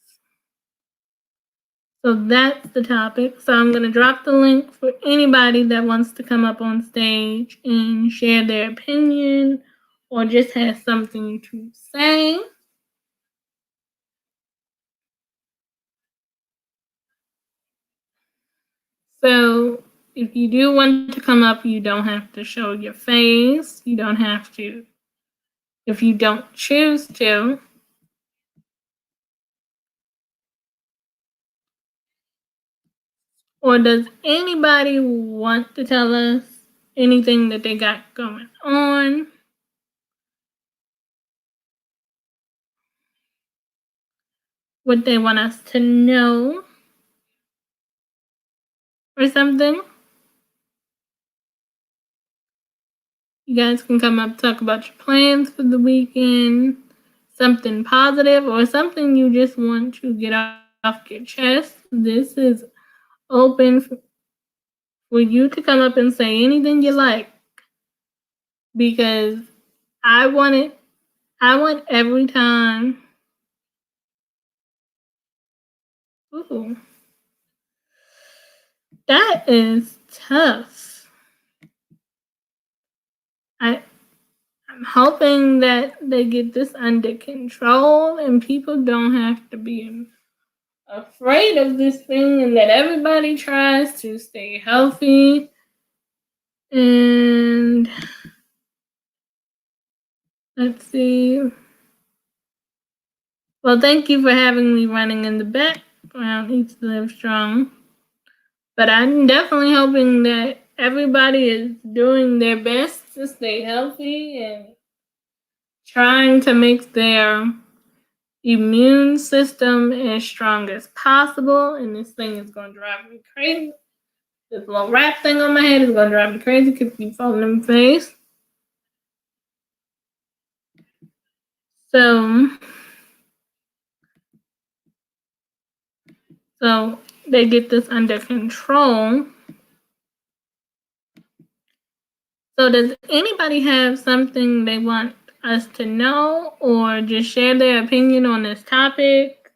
So that's the topic. So I'm going to drop the link for anybody that wants to come up on stage and share their opinion or just has something to say. So if you do want to come up, you don't have to show your face. You don't have to if you don't choose to. Or does anybody want to tell us anything that they got going on? What they want us to know? Or something? You guys can come up, talk about your plans for the weekend, something positive, or something you just want to get off your chest. This is open for you to come up and say anything you like, because I want every time. Ooh, that is tough. I'm hoping that they get this under control and people don't have to be afraid of this thing, and that everybody tries to stay healthy. And let's see. Well, thank you for having me running in the background, Eat to Live Strong. But I'm definitely hoping that everybody is doing their best to stay healthy and trying to make their immune system as strong as possible. And this thing is going to drive me crazy. This little wrap thing on my head is going to drive me crazy because it keeps falling in my face. So they get this under control. So does anybody have something they want us to know or just share their opinion on this topic?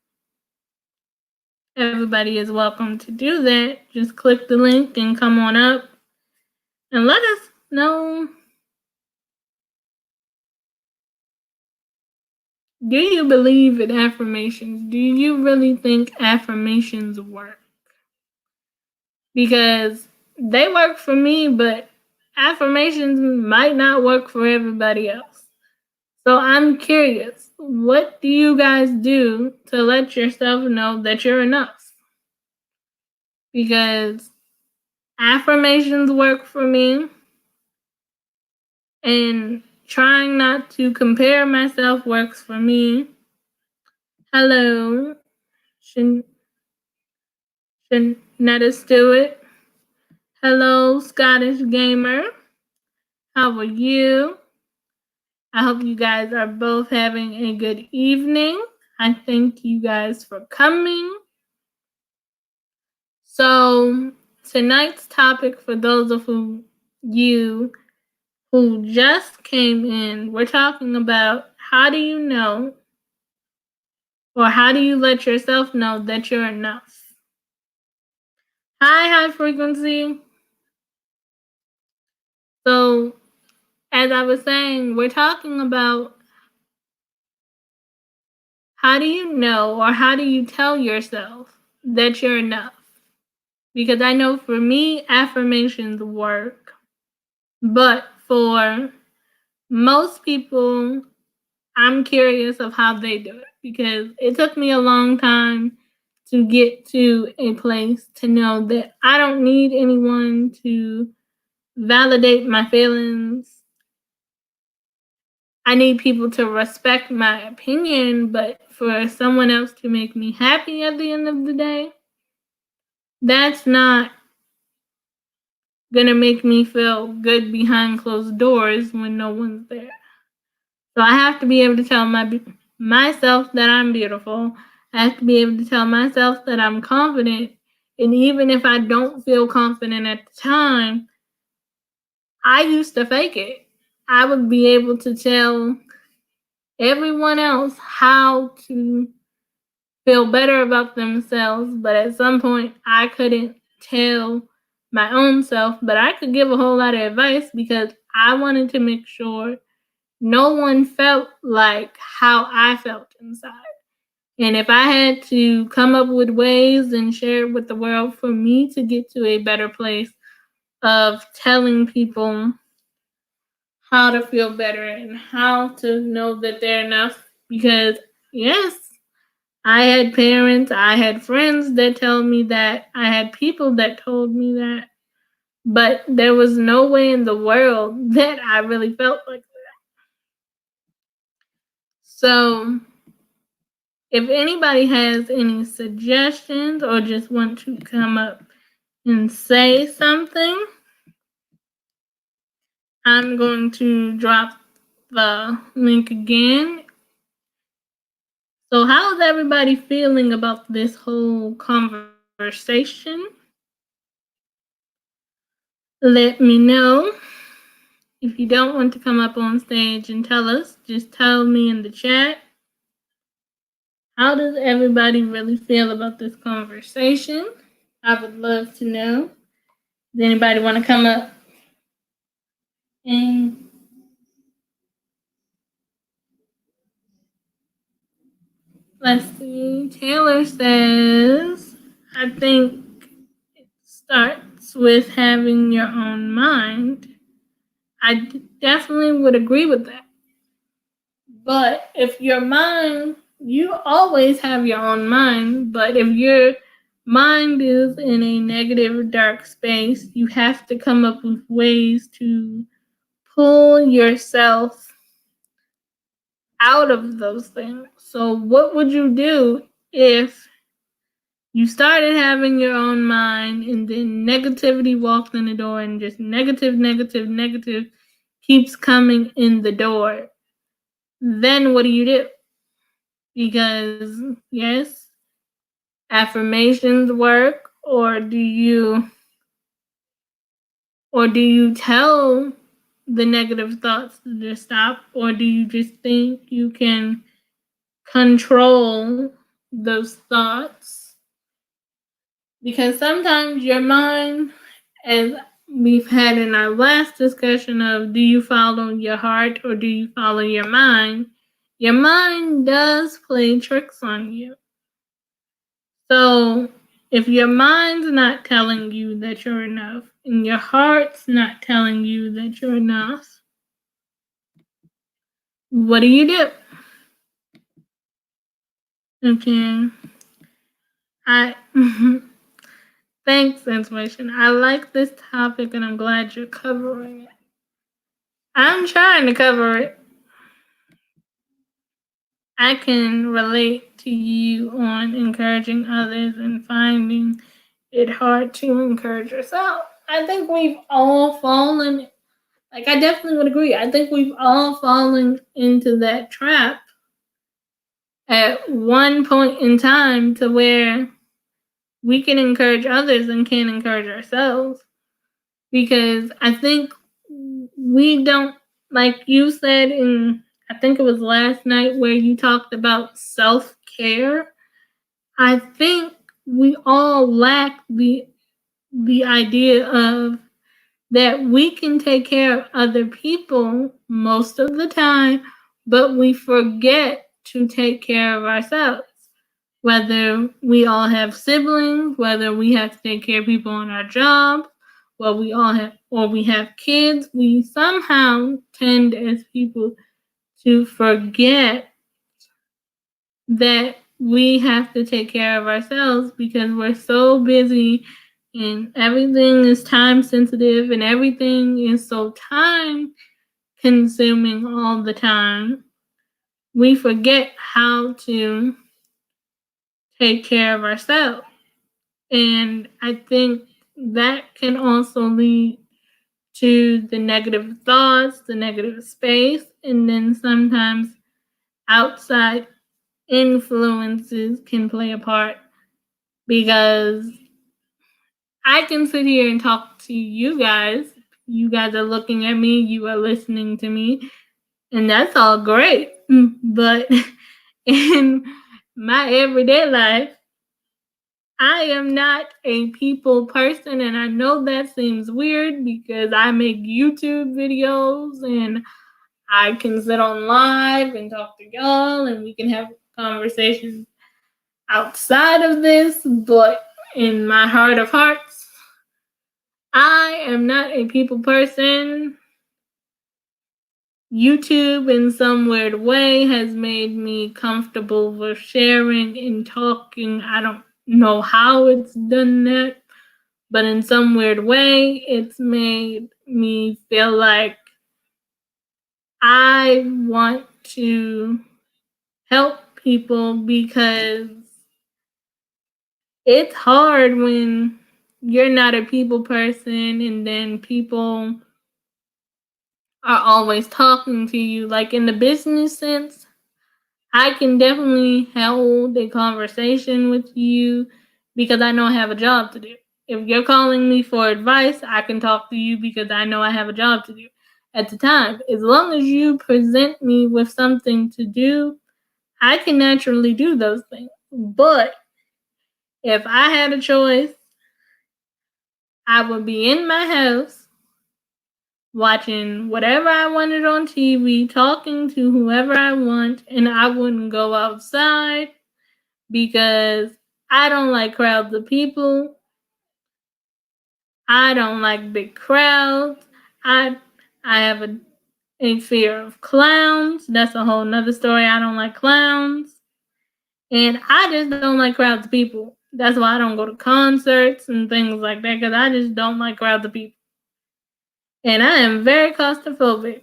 Everybody is welcome to do that. Just click the link and come on up and let us know. Do you believe in affirmations? Do you really think affirmations work? Because they work for me, but affirmations might not work for everybody else. So I'm curious, what do you guys do to let yourself know that you're enough? Because affirmations work for me, and trying not to compare myself works for me. Hello, Shanetta Stewart. Hello, Scottish Gamer. How are you? I hope you guys are both having a good evening. I thank you guys for coming. So, tonight's topic, for those of you who just came in, we're talking about how do you know, or how do you let yourself know that you're enough? Hi, high frequency. So, as I was saying, we're talking about how do you know, or how do you tell yourself that you're enough? Because I know for me, affirmations work. But for most people, I'm curious of how they do it. Because it took me a long time to get to a place to know that I don't need anyone to validate my feelings. I need people to respect my opinion, but for someone else to make me happy at the end of the day, that's not gonna make me feel good behind closed doors when no one's there. So I have to be able to tell myself that I'm beautiful. I have to be able to tell myself that I'm confident. And even if I don't feel confident at the time, I used to fake it. I would be able to tell everyone else how to feel better about themselves, but at some point I couldn't tell my own self, but I could give a whole lot of advice because I wanted to make sure no one felt like how I felt inside. And if I had to come up with ways and share it with the world for me to get to a better place of telling people how to feel better and how to know that they're enough, because yes, I had parents, I had friends that told me that, I had people that told me that, but there was no way in the world that I really felt like that. So, if anybody has any suggestions or just want to come up and say something, I'm going to drop the link again. So, how is everybody feeling about this whole conversation? Let me know. If you don't want to come up on stage and tell us, just tell me in the chat. How does everybody really feel about this conversation? I would love to know. Does anybody want to come up and let's see. Taylor says, I think it starts with having your own mind. I definitely would agree with that. But if your mind, you always have your own mind, but if your mind is in a negative, dark space, you have to come up with ways to pull yourself out of those things. So, what would you do if you started having your own mind and then negativity walked in the door and just negative keeps coming in the door? then what do you do? Because, yes, affirmations work, or do you tell the negative thoughts to just stop, or do you just think you can control those thoughts? Because sometimes your mind, as we've had in our last discussion of do you follow your heart or do you follow your mind does play tricks on you. So if your mind's not telling you that you're enough and your heart's not telling you that you're enough, what do you do? Okay. I Thanks, intuition. I like this topic and I'm glad you're covering it. I'm trying to cover it. I can relate to you on encouraging others and finding it hard to encourage yourself. I think we've all fallen, like, I definitely would agree. I think we've all fallen into that trap at one point in time to where we can encourage others and can't encourage ourselves. Because I think we don't, like you said in, I think it was last night where you talked about self-care. I think we all lack the idea of that we can take care of other people most of the time, but we forget to take care of ourselves. Whether we all have siblings, whether we have to take care of people on our job, well, we all have, or we have kids, we somehow tend as people to forget that we have to take care of ourselves because we're so busy and everything is time sensitive and everything is so time consuming all the time. We forget how to take care of ourselves. And I think that can also lead to the negative thoughts, the negative space, and then sometimes outside influences can play a part because I can sit here and talk to you guys. You guys are looking at me, you are listening to me, and that's all great. But in my everyday life, I am not a people person, and I know that seems weird because I make YouTube videos and I can sit on live and talk to y'all, and we can have conversations outside of this, but in my heart of hearts, I am not a people person. YouTube, in some weird way, has made me comfortable with sharing and talking. I don't know how it's done that, but in some weird way, it's made me feel like I want to help people because it's hard when you're not a people person and then people are always talking to you. Like in the business sense, I can definitely hold a conversation with you because I know I have a job to do. If you're calling me for advice, I can talk to you because I know I have a job to do at the time. As long as you present me with something to do, I can naturally do those things. But if I had a choice, I would be in my house watching whatever I wanted on TV, talking to whoever I want, and I wouldn't go outside because I don't like crowds of people. I don't like big crowds. I have a fear of clowns. That's a whole nother story. I don't like clowns. And I just don't like crowds of people. That's why I don't go to concerts and things like that, because I just don't like crowds of people. And I am very claustrophobic.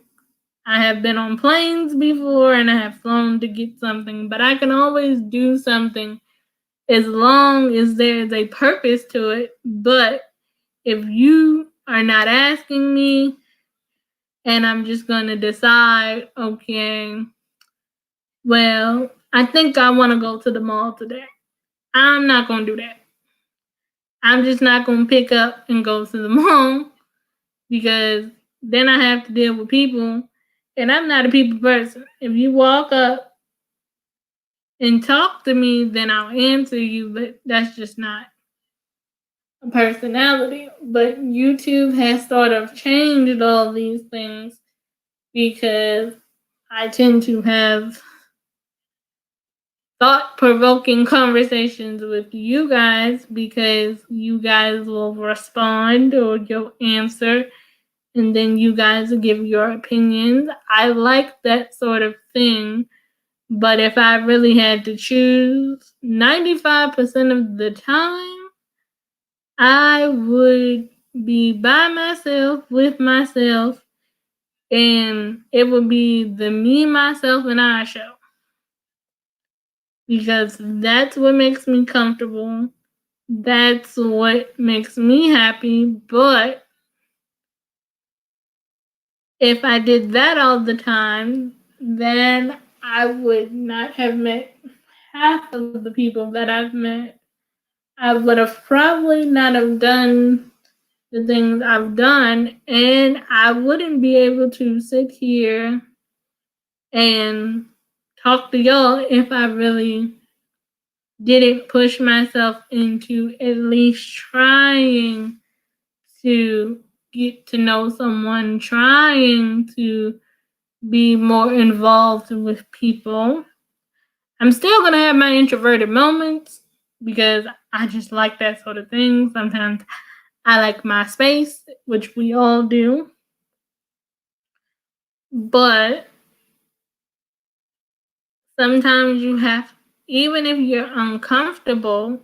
I have been on planes before and I have flown to get something, but I can always do something as long as there's a purpose to it. But if you are not asking me and I'm just going to decide, okay, Well, I think I want to go to the mall today. I'm not going to do that. I'm just not going to pick up and go to the mall because then I have to deal with people, and I'm not a people person. If you walk up and talk to me, then I'll answer you, but that's just not a personality. But YouTube has sort of changed all these things because I tend to have thought provoking conversations with you guys because you guys will respond or you'll answer and then you guys give your opinions. I like that sort of thing. But if I really had to choose, 95% of the time, I would be by myself with myself, and it would be the me, myself, and I show. Because that's what makes me comfortable. That's what makes me happy. But if I did that all the time, then I would not have met half of the people that I've met. I would have probably not have done the things I've done, and I wouldn't be able to sit here and talk to y'all if I really didn't push myself into at least trying to get to know someone, trying to be more involved with people. I'm still gonna have my introverted moments because I just like that sort of thing. Sometimes I like my space, which we all do. But sometimes you have, even if you're uncomfortable,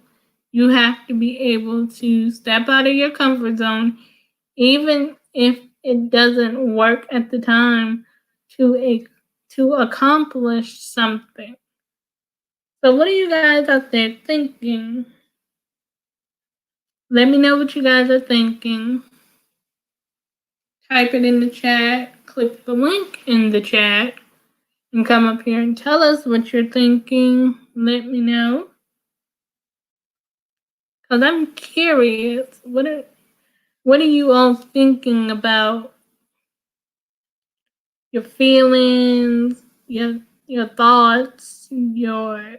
you have to be able to step out of your comfort zone, even if it doesn't work at the time, to accomplish something. So, what are you guys out there thinking? Let me know what you guys are thinking. Type it in the chat, click the link in the chat, and come up here and tell us what you're thinking. Let me know. Because I'm curious. What are you all thinking about your feelings, your thoughts, your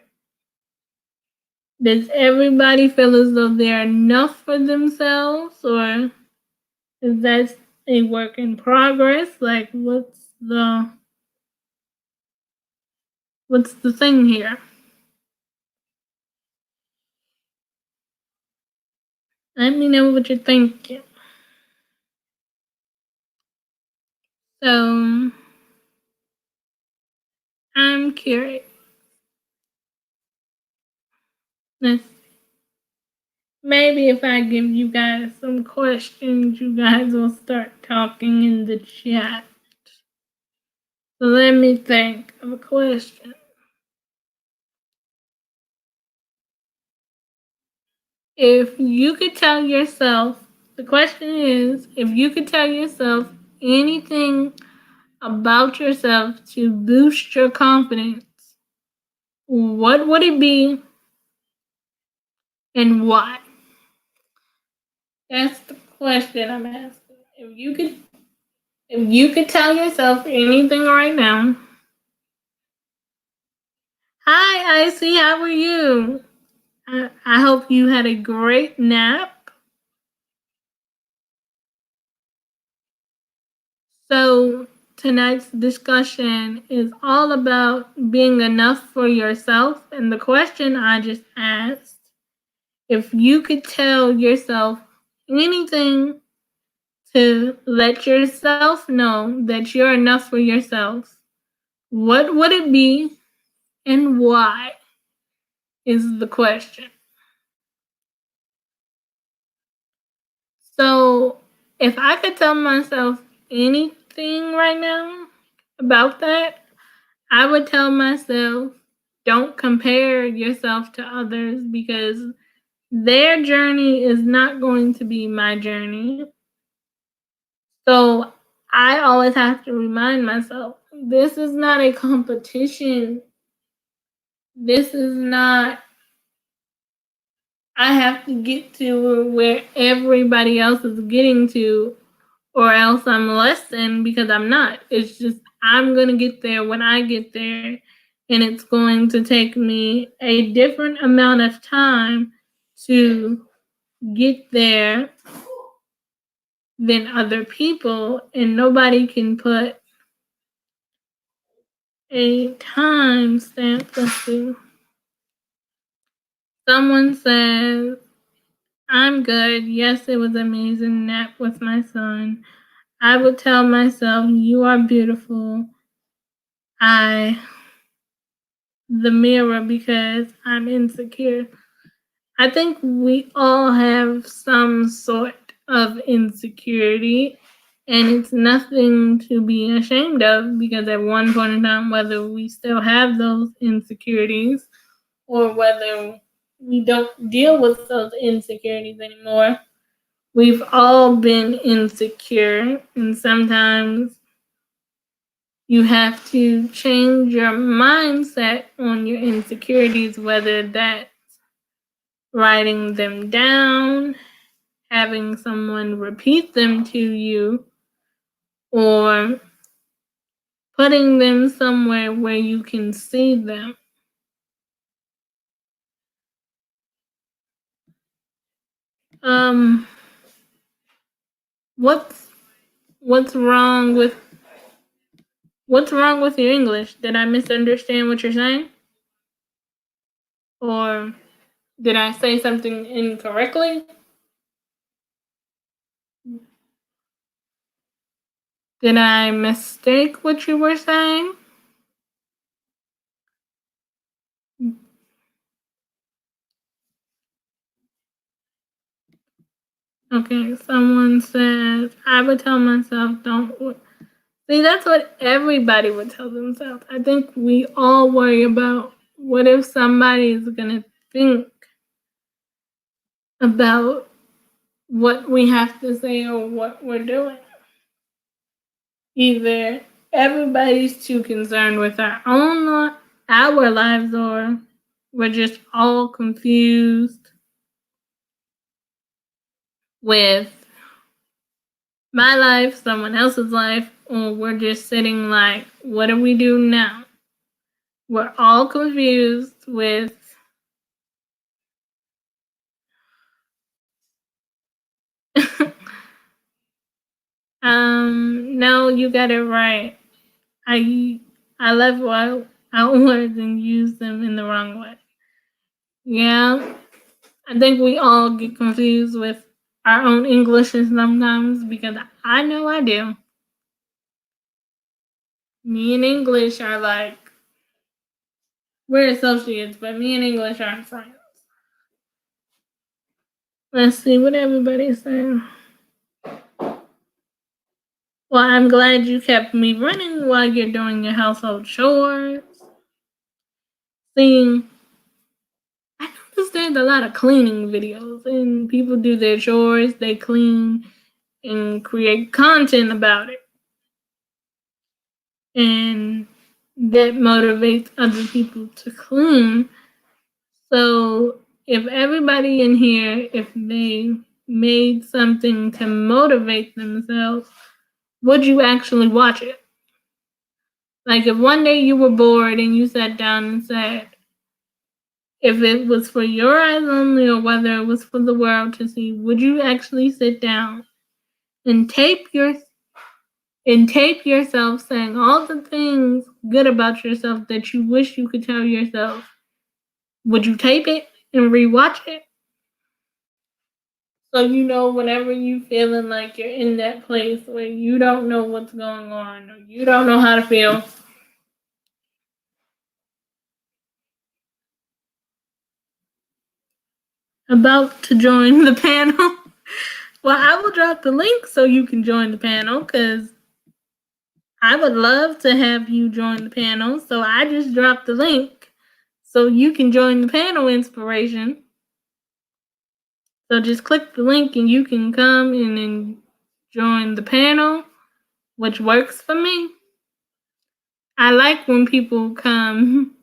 does everybody feel as though they're enough for themselves, or is that a work in progress? Like what's the thing here? Let me know what you're thinking. So I'm curious. Let's maybe if I give you guys some questions, you guys will start talking in the chat. So let me think of a question. If you could tell yourself, the question is, if you could tell yourself anything about yourself to boost your confidence, what would it be and why? That's the question I'm asking. If you could tell yourself anything right now. Hi, Icy, how are you? I hope you had a great nap. So, tonight's discussion is all about being enough for yourself. And the question I just asked, if you could tell yourself anything to let yourself know that you're enough for yourself, what would it be and why is the question. So, if I could tell myself anything right now about that, I would tell myself don't compare yourself to others because their journey is not going to be my journey. So I always have to remind myself this is not a competition this is not, I have to get to where everybody else is getting to, or else I'm less than, because I'm not. It's just, I'm going to get there when I get there. And it's going to take me a different amount of time to get there than other people. And nobody can put a time stamp. Let's see. Someone says, I'm good. Yes, it was amazing nap with my son. I would tell myself, you are beautiful. The mirror, because I'm insecure. I think we all have some sort of insecurity, and it's nothing to be ashamed of, because at one point in time, whether we still have those insecurities or whether we don't deal with those insecurities anymore, we've all been insecure, and sometimes you have to change your mindset on your insecurities, whether that's writing them down, having someone repeat them to you, or putting them somewhere where you can see them. What's what's wrong with your English? Did I misunderstand what you're saying? Or did I say something incorrectly? Did I mistake what you were saying? Okay, someone says, I would tell myself, don't. See, that's what everybody would tell themselves. I think we all worry about, what if somebody is going to think about what we have to say or what we're doing. Either everybody's too concerned with our lives, or we're just all confused with my life, someone else's life, or we're just sitting like, what do we do now? We're all confused with no, you got it right. I love our words and use them in the wrong way. Yeah, I think we all get confused with our own English sometimes, because I know I do. Me and English are like, we're associates, but me and English aren't friends. Let's see what everybody's saying. Well, I'm glad you kept me running while you're doing your household chores. See, I noticed there's a lot of cleaning videos, and people do their chores, they clean, and create content about it. And that motivates other people to clean. So if everybody in here, if they made something to motivate themselves, would you actually watch it? Like if one day you were bored and you sat down and said, if it was for your eyes only or whether it was for the world to see, would you actually sit down and tape yourself saying all the things good about yourself that you wish you could tell yourself? Would you tape it and rewatch it? So you know, whenever you feeling like you're in that place where you don't know what's going on, or you don't know how to feel, about to join the panel. Well, I will drop the link so you can join the panel, because I would love to have you join the panel. So I just dropped the link so you can join the panel, inspiration. So just click the link and you can come and join the panel, which works for me. I like when people come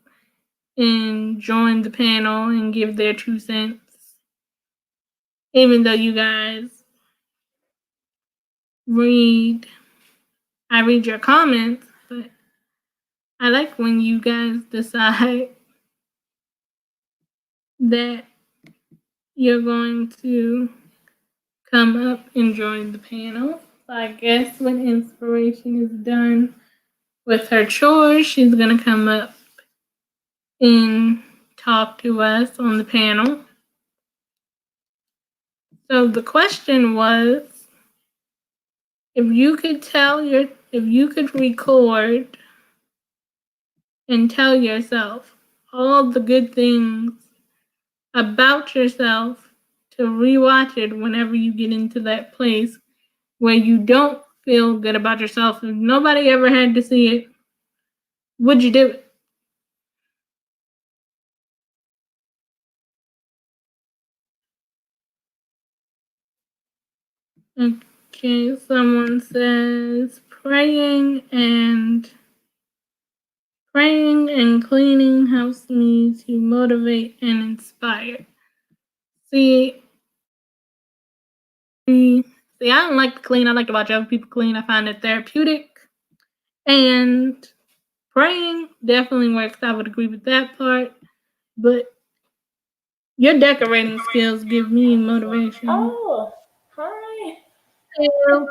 and join the panel and give their 2 cents. Even though you guys I read your comments, but I like when you guys decide that you're going to come up and join the panel. So I guess when Inspiration is done with her chores, she's going to come up and talk to us on the panel. So the question was, if you could record and tell yourself all the good things about yourself to rewatch it whenever you get into that place where you don't feel good about yourself, if nobody ever had to see it, would you do it? Okay, someone says praying and cleaning helps me to motivate and inspire. See, I don't like to clean. I like to watch other people clean. I find it therapeutic. And praying definitely works. I would agree with that part. But your decorating skills give me motivation. Oh, hi. Hello.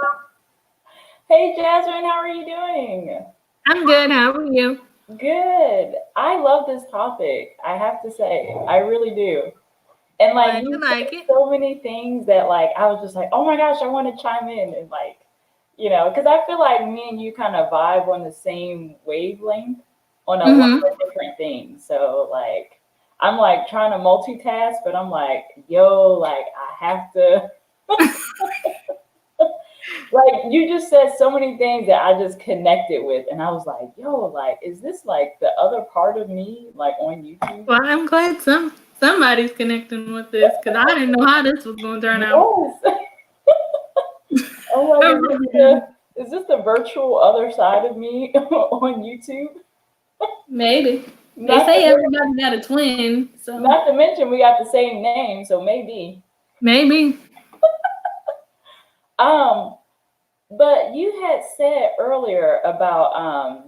Hey, Jasmine, how are you doing? I'm good. How are you? Good. I love this topic. I have to say, I really do. And like Glad you you like said it. so many things that like I was just like, oh my gosh, I want to chime in and like, because I feel like me and you kind of vibe on the same wavelength on a lot Mm-hmm. of different things. So like I'm like trying to multitask, but I'm like, yo, like I have to like you just said so many things that I just connected with, and I was like, "Yo, like, is this like the other part of me, like on YouTube?" Well, I'm glad somebody's connecting with this because I didn't know how this was going to turn out. Yes. I'm like, I is this really the didn't. is this the virtual other side of me on YouTube? Maybe. They Not to say mention, everybody got a twin, so not to mention we got the same name, so maybe. maybe. Um, but you had said earlier about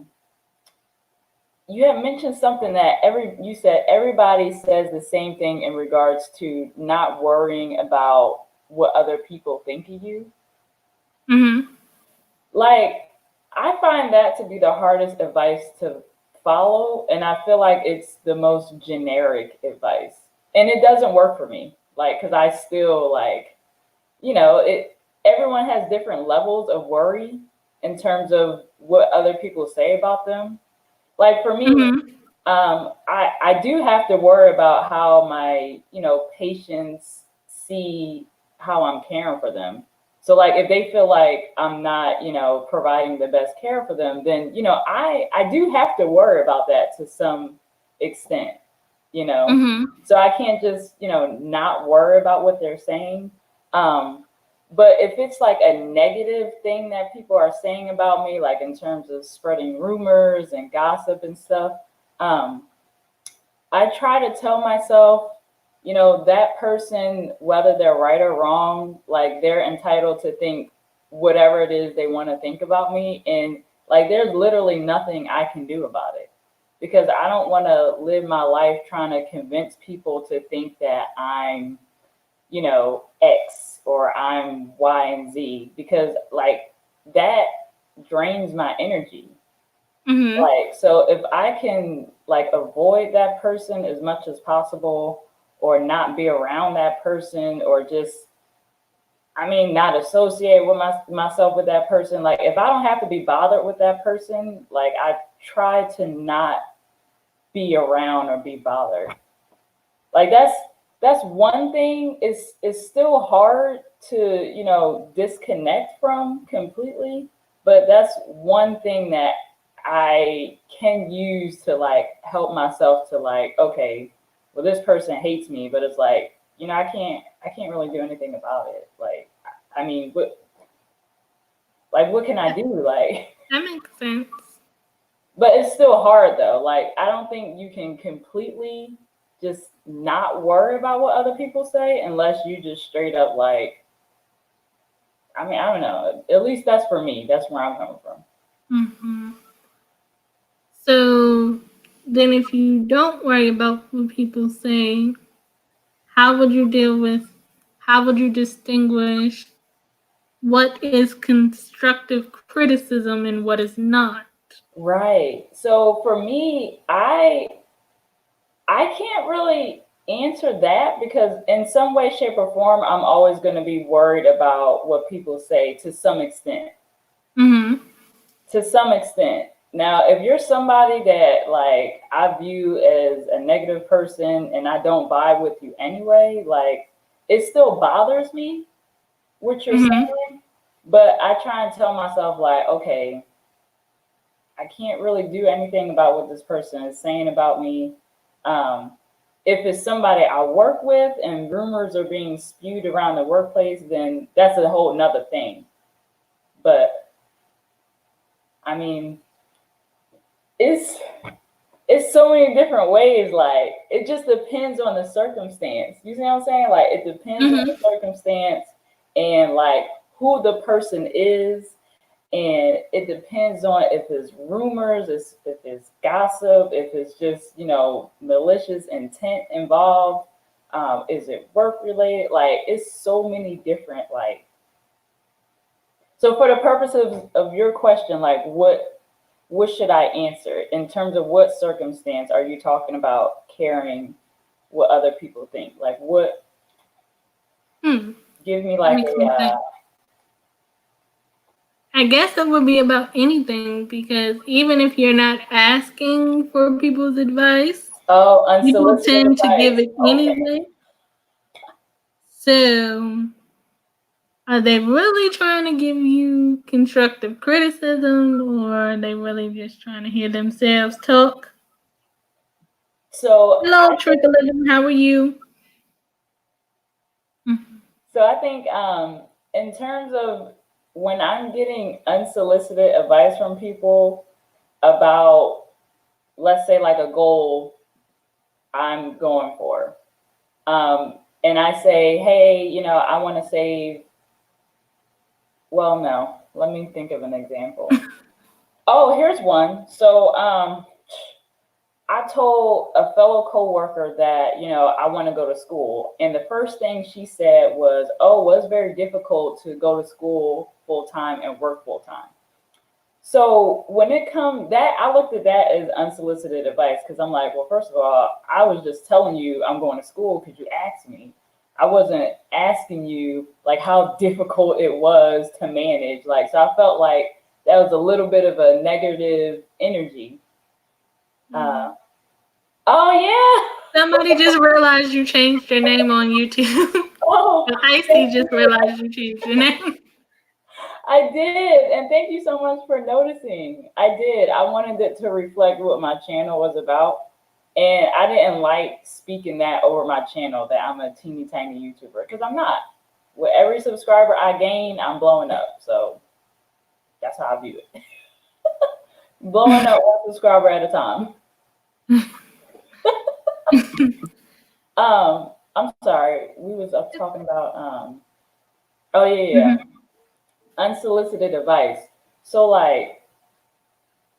you had mentioned something that you said everybody says the same thing in regards to not worrying about what other people think of you. Mm-hmm. Like I find that to be the hardest advice to follow, and I feel like it's the most generic advice, and it doesn't work for me. Like because I still like it. Everyone has different levels of worry in terms of what other people say about them. Like for me, Mm-hmm. I do have to worry about how my patients see how I'm caring for them. So like if they feel like I'm not providing the best care for them, then I do have to worry about that to some extent. You know, Mm-hmm. so I can't just not worry about what they're saying. Um, but if it's like a negative thing that people are saying about me, like in terms of spreading rumors and gossip and stuff, um, I try to tell myself, that person, whether they're right or wrong, like they're entitled to think whatever it is they want to think about me. And like there's literally nothing I can do about it because I don't want to live my life trying to convince people to think that I'm X or I'm Y and Z because like that drains my energy. Mm-hmm. Like, so if I can like avoid that person as much as possible or not be around that person or just, I mean, not associate with myself with that person. Like, if I don't have to be bothered with that person, like I try to not be around or be bothered. Like that's one thing. It's still hard to disconnect from completely, but that's one thing that I can use to like help myself to like, okay, well this person hates me, but it's like I can't really do anything about it. Like I mean, what can I do? Like That makes sense. But it's still hard though. Like, I don't think you can completely just not worry about what other people say unless you just straight up like, I mean, I don't know. At least that's for me. That's where I'm coming from. Mm-hmm. So then, if you don't worry about what people say, how would you deal with? How would you distinguish what is constructive criticism and what is not? Right. So for me, I can't really answer that because in some way, shape, or form, I'm always going to be worried about what people say to some extent. Mm-hmm. To some extent. Now, if you're somebody that like I view as a negative person and I don't vibe with you anyway, like it still bothers me what you're Mm-hmm. saying, but I try and tell myself like, okay, I can't really do anything about what this person is saying about me. Um, if it's somebody I work with and rumors are being spewed around the workplace, then that's a whole nother thing. But I mean, it's it's so many different ways. Like it just depends on the circumstance. You see what I'm saying? Like it depends on the Mm-hmm. circumstance and like who the person is, and it depends on if it's rumors, if it's gossip, if it's just malicious intent involved. Is it work related? Like it's so many different like. So for the purposes of your question, like what should I answer in terms of what circumstance are you talking about caring what other people think? Like what? Hmm. Give me That like makes me think. I guess it would be about anything because even if you're not asking for people's advice, people unsolicited tend to give advice. it Okay. anyway. So, are they really trying to give you constructive criticism or are they really just trying to hear themselves talk? So Hello, I think Trickleism. How are you? Mhm. I think in terms of when I'm getting unsolicited advice from people about, let's say, like a goal I'm going for, and I say, hey, I want to save. Well, no, let me think of an example. Oh, here's one. So, I told a fellow coworker that, I want to go to school. And the first thing she said was, oh, well, it's very difficult to go to school full time and work full time. So when it comes that, I looked at that as unsolicited advice because I'm like, well, first of all, I was just telling you I'm going to school because you asked me. I wasn't asking you like how difficult it was to manage. Like, so I felt like that was a little bit of a negative energy. Mhm. Oh yeah. Somebody just realized you changed your name on YouTube. Oh, Icy thank just you. realized you changed your name. I did, and thank you so much for noticing. I did. I wanted it to reflect what my channel was about, and I didn't like speaking that over my channel that I'm a teeny tiny YouTuber because I'm not. With every subscriber I gain, I'm blowing up. So that's how I view it. Blowing up one subscriber at a time. I'm sorry. We was up talking about oh yeah, yeah. Mhm. Unsolicited advice. So like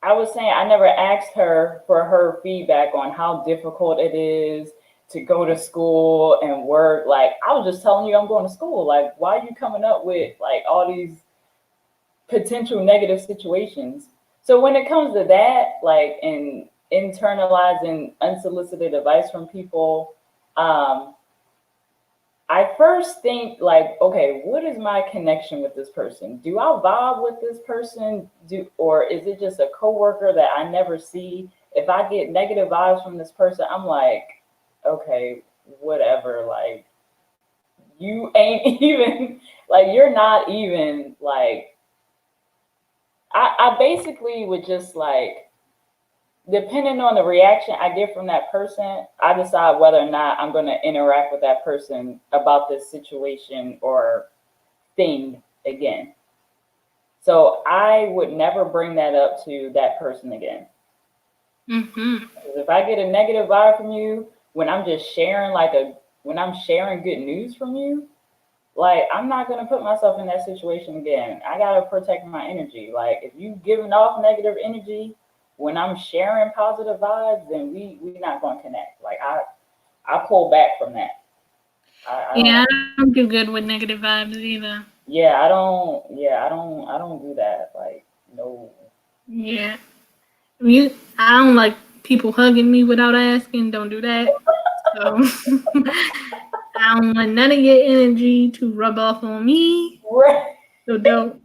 I was saying, I never asked her for her feedback on how difficult it is to go to school and work. Like I was just telling you I'm going to school. Like why are you coming up with like all these potential negative situations? So when it comes to that, like in internalizing unsolicited advice from people, um, I first think like, okay, what is my connection with this person? Do I vibe with this person? Or is it just a coworker that I never see? If I get negative vibes from this person, I'm like, okay, whatever. Like you ain't even like you're not even like I basically would just like depending on the reaction I get from that person, I decide whether or not I'm going to interact with that person about this situation or thing again. So I would never bring that up to that person again. Mm-hmm. If I get a negative vibe from you when I'm just sharing when I'm sharing good news from you, like I'm not gonna put myself in that situation again. I gotta protect my energy. Like if you giving off negative energy when I'm sharing positive vibes, then we not gonna connect. Like I pull back from that. I don't. Yeah, I don't do good with negative vibes either. Yeah, I don't. Yeah, I don't do that. Like no. Yeah. I don't like people hugging me without asking. Don't do that. So I don't want none of your energy to rub off on me. Right. So don't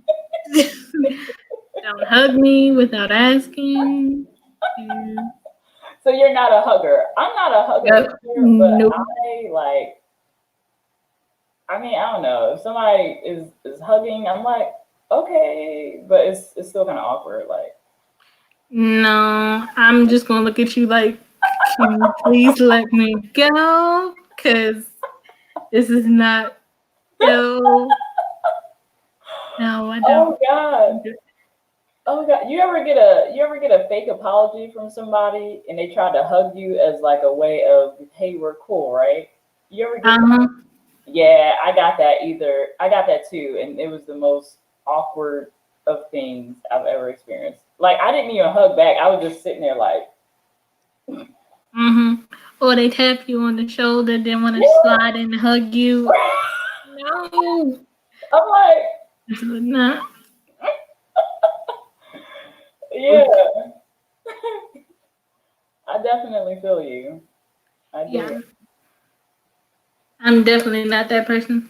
don't hug me without asking. And, So you're not a hugger. I'm not a hugger yep. either, but Nope. I like. I mean, I don't know. If somebody is hugging, I'm like, okay, but it's still kind of awkward. Like, No, I'm just gonna look at you like, can you please let me go? Cause this is not no. No, I don't. oh God, oh God, you ever get a fake apology from somebody and they try to hug you as like a way of, hey, we're cool, right? You ever get that? Uh-huh. Yeah, I got that either. I got that too, and it was the most awkward of things I've ever experienced. Like I didn't even hug back. I was just sitting there like, Mm-hmm. Or they tap you on the shoulder, then want to slide in and hug you. No, I'm like, this is not. yeah, I definitely feel you. I do. Yeah, I'm definitely not that person.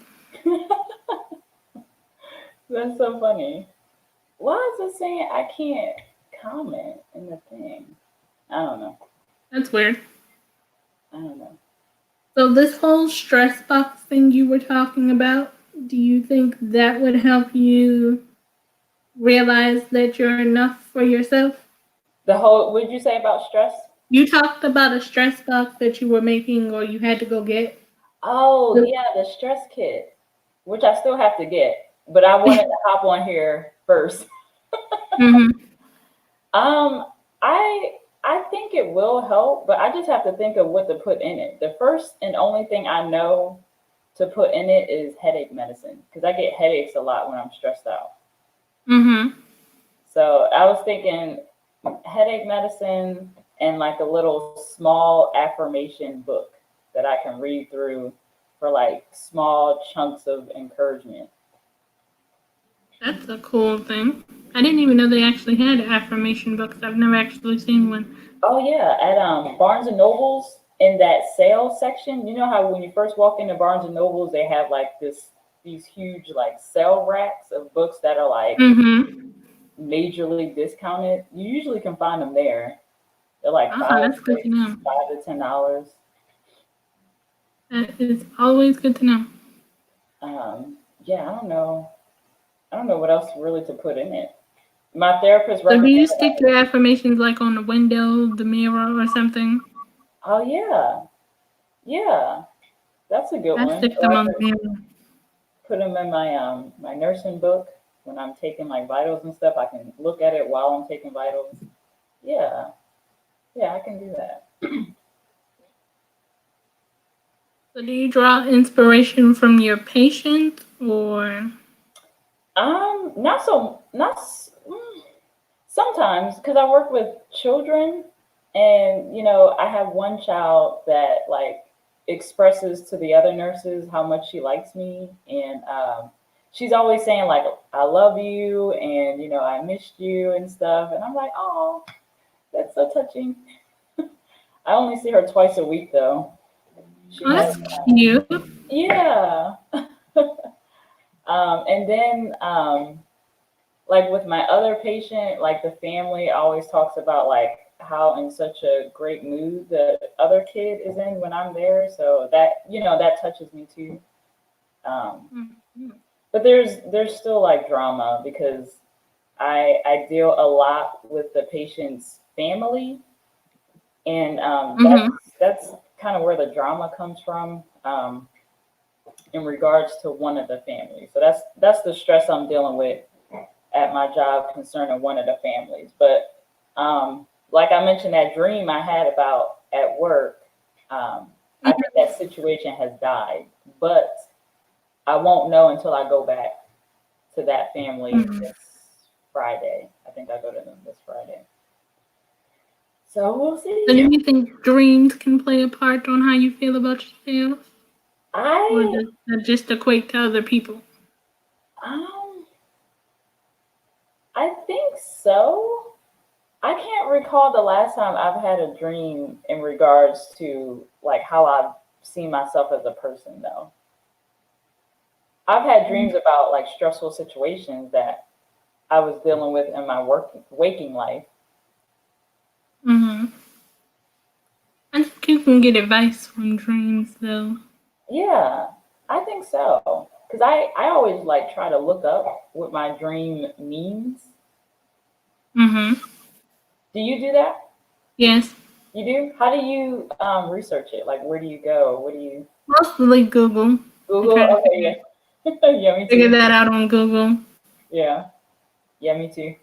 That's so funny. Why is it saying I can't comment in the thing? I don't know. That's weird. I don't know. So this whole stress box thing you were talking about, do you think that would help you realize that you're enough for yourself? The whole, what did you say about stress? You talked about a stress box that you were making or you had to go get. Oh, yeah, the stress kit, which I still have to get, but I wanted to hop on here first. Mm-hmm. Um, I think it will help, but I just have to think of what to put in it. The first and only thing I know to put in it is headache medicine because I get headaches a lot when I'm stressed out. Mm-hmm. So I was thinking headache medicine and like a little small affirmation book that I can read through for like small chunks of encouragement. That's a cool thing. I didn't even know they actually had affirmation books. I've never actually seen one. Oh yeah, at Barnes and Nobles in that sales section, you know how when you first walk into Barnes and Nobles, they have like these huge like sale racks of books that are like Mm-hmm. majorly discounted. You usually can find them there. They're like Ah, that's good to know. $5 to $10. That is always good to know. Yeah, I don't know. I don't know what else really to put in it. My therapist So do recommended. you stick your affirmations like on the window, the mirror, or something? Oh yeah, yeah, that's a good I one. stick Or them I on the could mirror. put them in my nursing book when I'm taking like vitals and stuff. I can look at it while I'm taking vitals. Yeah, yeah, I can do that. So do you draw inspiration from your patients or? Not so, sometimes because I work with children, and I have one child that like expresses to the other nurses how much she likes me, and she's always saying like I love you, and I missed you and stuff, and I'm like, oh, that's so touching. I only see her twice a week though. She Oh, has, that's cute. yeah. And then like with my other patient, like the family always talks about like how in such a great mood the other kid is in when I'm there. So that that touches me too. Um, Mhm. but there's still like drama because I deal a lot with the patient's family, and Mhm. that's kind of where the drama comes from. In regards to one of the families. So that's the stress I'm dealing with at my job concerning one of the families. But like I mentioned, that dream I had about at work, I think that situation has died, but I won't know until I go back to that family Mhm. this Friday. I think I go to them this Friday. So we'll So do see. you think dreams can play a part on how you feel about yourself? Or I does that just equate to other people? um I think so. I can't recall the last time I've had a dream in regards to like how I've seen myself as a person though. I've had dreams about like stressful situations that I was dealing with in my waking life. Mm-hmm. I think you can get advice from dreams, though. Yeah, I think so. Cause I always like try to look up what my dream means. Mm-hmm. Do you do that? Yes. You do? How do you research it? Like where do you go? What do you Mostly Google. I Google? try to Okay, yeah. Yeah, me figure too. that out on Google. Yeah. Yeah, me too.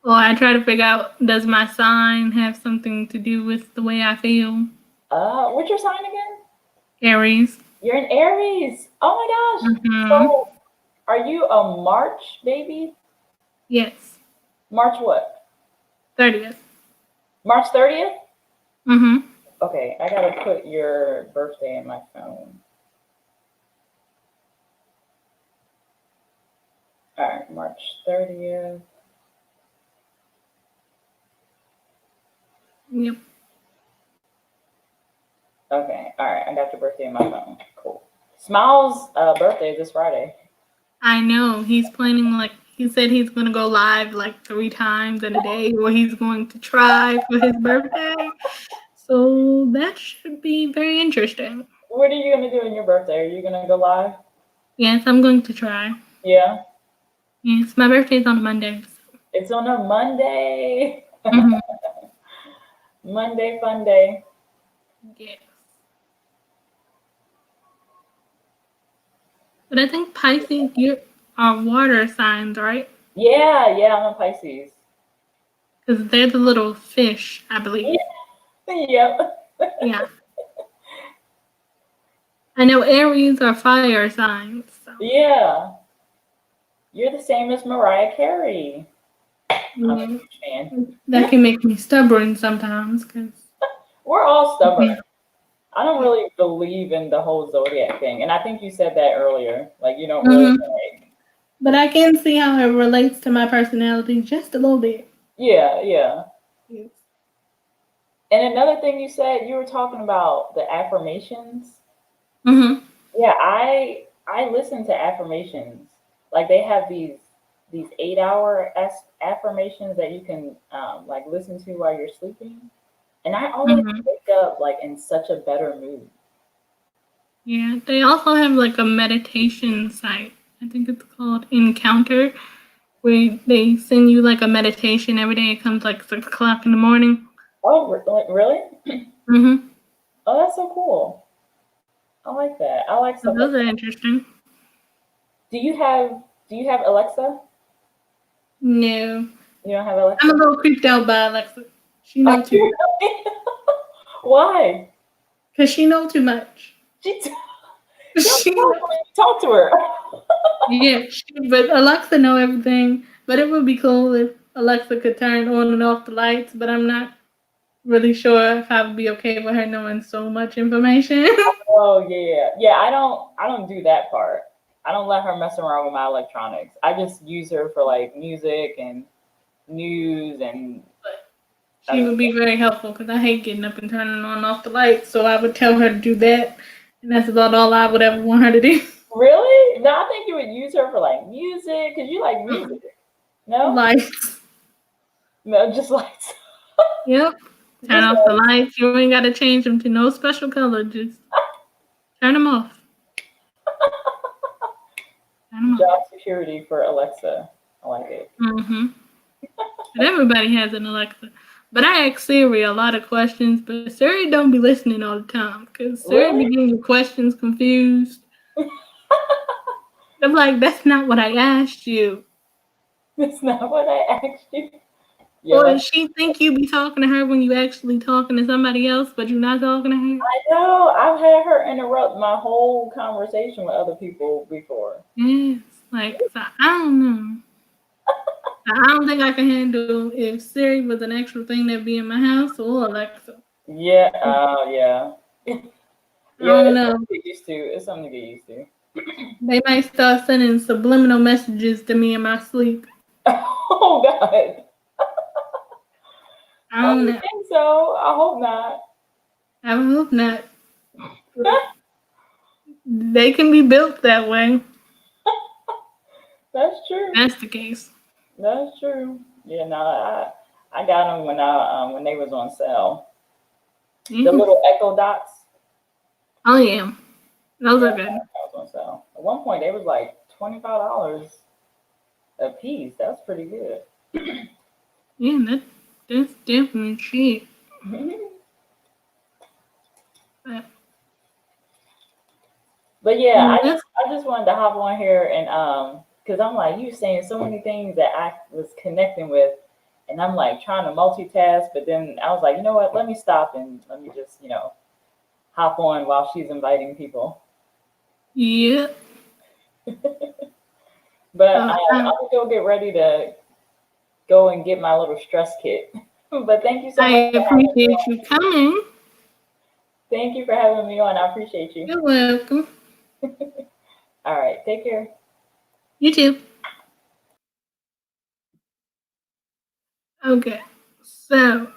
Or I try to figure out, does my sign have something to do with the way I feel? What's your sign again? Aries. You're an Aries. Oh my gosh. Mm-hmm. So are you a March baby? Yes. March what? 30th. March 30th? Mm-hmm. Okay, I gotta put your birthday in my phone. All right, March 30th. Yep. Okay, all right, I got your birthday in my phone. Cool. Smiles' birthday is this Friday. I know. He's planning, like, he said he's going to go live like 3 times in a day, or he's going to try for his birthday. So that should be very interesting. What are you gonna do on your birthday? Are you gonna go live? Yes, I'm going to try. Yeah, Yes, my birthday's on a Monday. So. it's on a Monday. Mhm. Monday fun day. Yes. But I think Pisces, you are water signs, right? Yeah, yeah, I'm a Pisces. Because they're the little fish, I believe. Yep. Yeah. I know Aries are fire signs. So. Yeah, you're the same as Mariah Carey. I'm a Yeah. huge fan. That can make me stubborn sometimes. Cause, We're all stubborn. yeah. I don't Yeah. really believe in the whole zodiac thing, and I think you said that earlier. Like you don't really Hmm. like. But I can see how it relates to my personality just a little bit. Yeah, yeah. Yes. And another thing you said, you were talking about the affirmations. Mm-hmm. Yeah, I listen to affirmations. Like they have these 8 hour affirmations that you can like listen to while you're sleeping, and I always Mm-hmm. wake up like in such a better mood. Yeah. They also have like a meditation site. I think it's called Encounter, where they send you like a meditation every day. It comes like 6 o'clock in the morning. Oh, really? Mm-hmm. Oh, that's so cool. I like that. I like So stuff like those are that. interesting. Do you have Alexa? No. You don't have I'm a Alexa? little creeped out by Alexa. She Are know too you much. really? Why? Cause she know too much. She t- she don't She talk know. when you talk to her. Yeah, but Alexa know everything. But it would be cool if Alexa could turn on and off the lights. But I'm not really sure if I would be okay with her knowing so much information. Oh yeah, yeah. I don't do that part. I don't let her mess around with my electronics. I just use her for like music and news and She other would be stuff. very helpful because I hate getting up and turning on and off the lights. So I would tell her to do that, and that's about all I would ever want her to do. Really? No, I think you would use her for like music because you like music. No, Lights. no, just like Yep. Turn just off the like lights. You ain't got to change them to no special color. Just turn them off. Turn them off. job security for Alexa. I like it. Mm-hmm. But everybody has an Alexa. But I ask Siri a lot of questions, but Siri don't be listening all the time because Siri be Really? getting your questions confused. I'm like, that's not what I asked you. That's not what I asked you. Yeah, Or like does she think you be talking to her when you actually talking to somebody else, but you're not talking to her? I know I've had her interrupt my whole conversation with other people before. Yes. Like, so I don't know. I don't think I can handle if Siri was an actual thing that'd be in my house or Alexa. Yeah, yeah. I Yeah, don't it's know. something to get used to. It's something to get used to. They might start sending subliminal messages to me in my sleep. Oh God. I I don't don't know. think so. I hope not. I hope not. They can be built that way. That's true. That's the case. That's true. Yeah, no, I got them when they was on sale. The Mhm. little Echo Dots. Oh yeah, those Yeah, are good. I was on sale. At one point, they was like $25 a piece. That's pretty good. Yeah, that's definitely cheap. But, But yeah, yeah, I just wanted to hop on here and because I'm like you saying so many things that I was connecting with, and I'm like trying to multitask, but then I was like, you know what? Let me stop and let me just hop on while she's inviting people. yeah. But So I'm gonna go get ready to go and get my little stress kit. But thank you so I much for having me appreciate on. you coming. Thank you for having me on. I appreciate you. You're welcome. All right, take care. You too. Okay. So,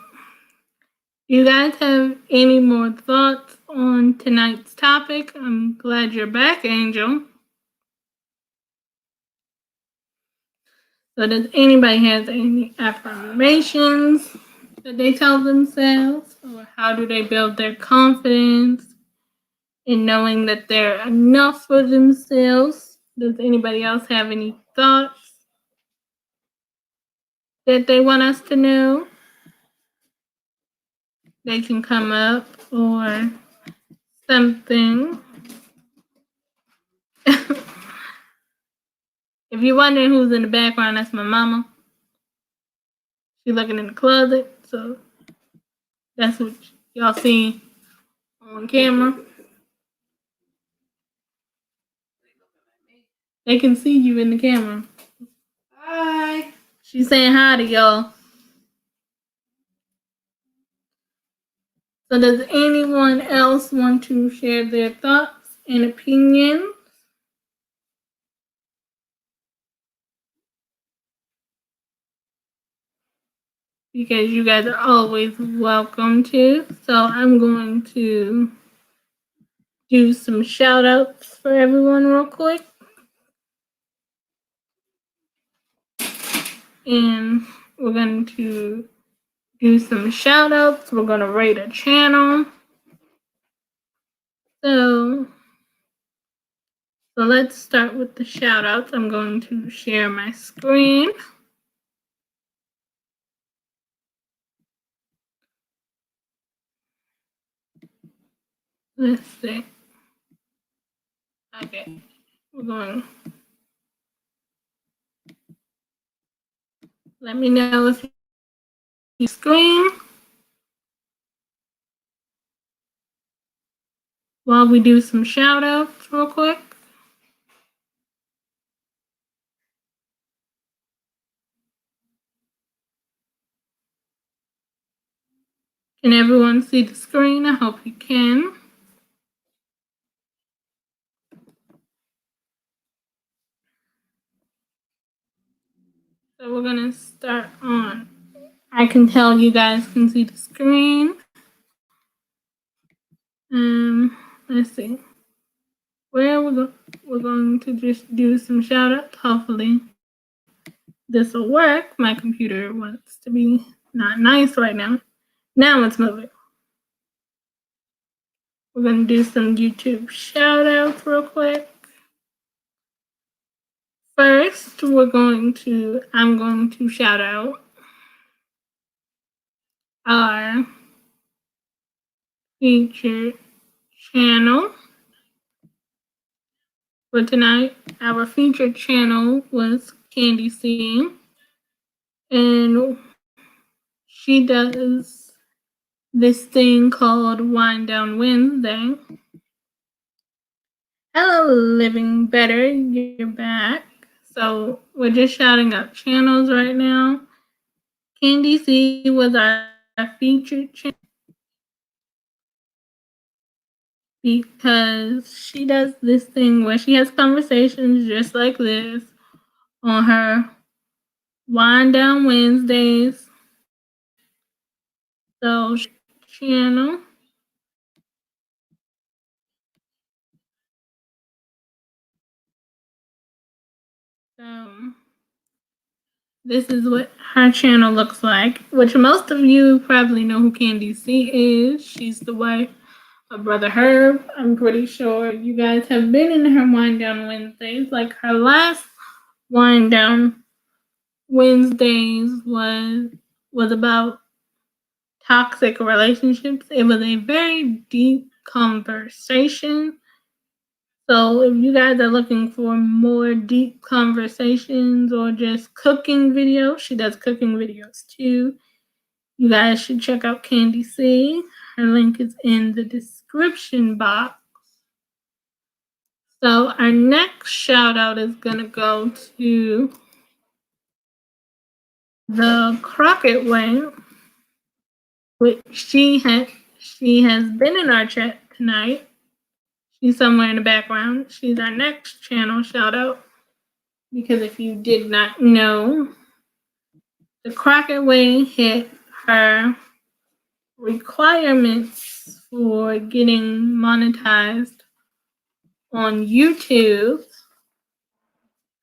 you guys have any more thoughts on tonight's topic? I'm glad you're back, Angel. So, does anybody have any affirmations that they tell themselves, or how do they build their confidence in knowing that they're enough for themselves? Does anybody else have any thoughts that they want us to know? They can come up or something. If you're wondering who's in the background, that's my mama. She's looking in the closet, so that's what y'all see on camera. They can see you in the camera. Hi. She's saying hi to y'all. So does anyone else want to share their thoughts and opinions? Because you guys are always welcome to. So I'm going to do some shout outs for everyone real quick. And we're going to do some shout outs. We're going to rate a channel. So let's start with the shout outs. I'm going to share my screen. Let's see. Okay. We're going. Let me know if you screen while we do some shout outs real quick. Can everyone see the screen? I hope you can. So we're gonna start on. I can tell you guys can see the screen. Let's see. Where we're going to just do some shout outs. Hopefully this will work. My computer wants to be not nice right now. Now it's moving. We're gonna do some YouTube shout outs real quick. First, I'm going to shout out our featured channel for tonight. Our featured channel was Candy C, and she does this thing called Wind Down Wednesday. Hello, Living Better, you're back. So we're just shouting out channels right now. Candy C was our featured channel because she does this thing where she has conversations just like this on her Wind Down Wednesdays. So channel. So this is what her channel looks like, which most of you probably know who Candy C is. She's the wife of Brother Herb. I'm pretty sure you guys have been in her Wind Down Wednesdays. Like her last Wind Down Wednesdays was about toxic relationships. It was a very deep conversation. So if you guys are looking for more deep conversations or just cooking videos, she does cooking videos too. You guys should check out Candy C. Her link is in the description box. So our next shout out is gonna go to the Crockett Way, which she has been in our chat tonight. She's somewhere in the background. She's our next channel shout out. Because if you did not know, the Crockett Way hit her requirements for getting monetized on YouTube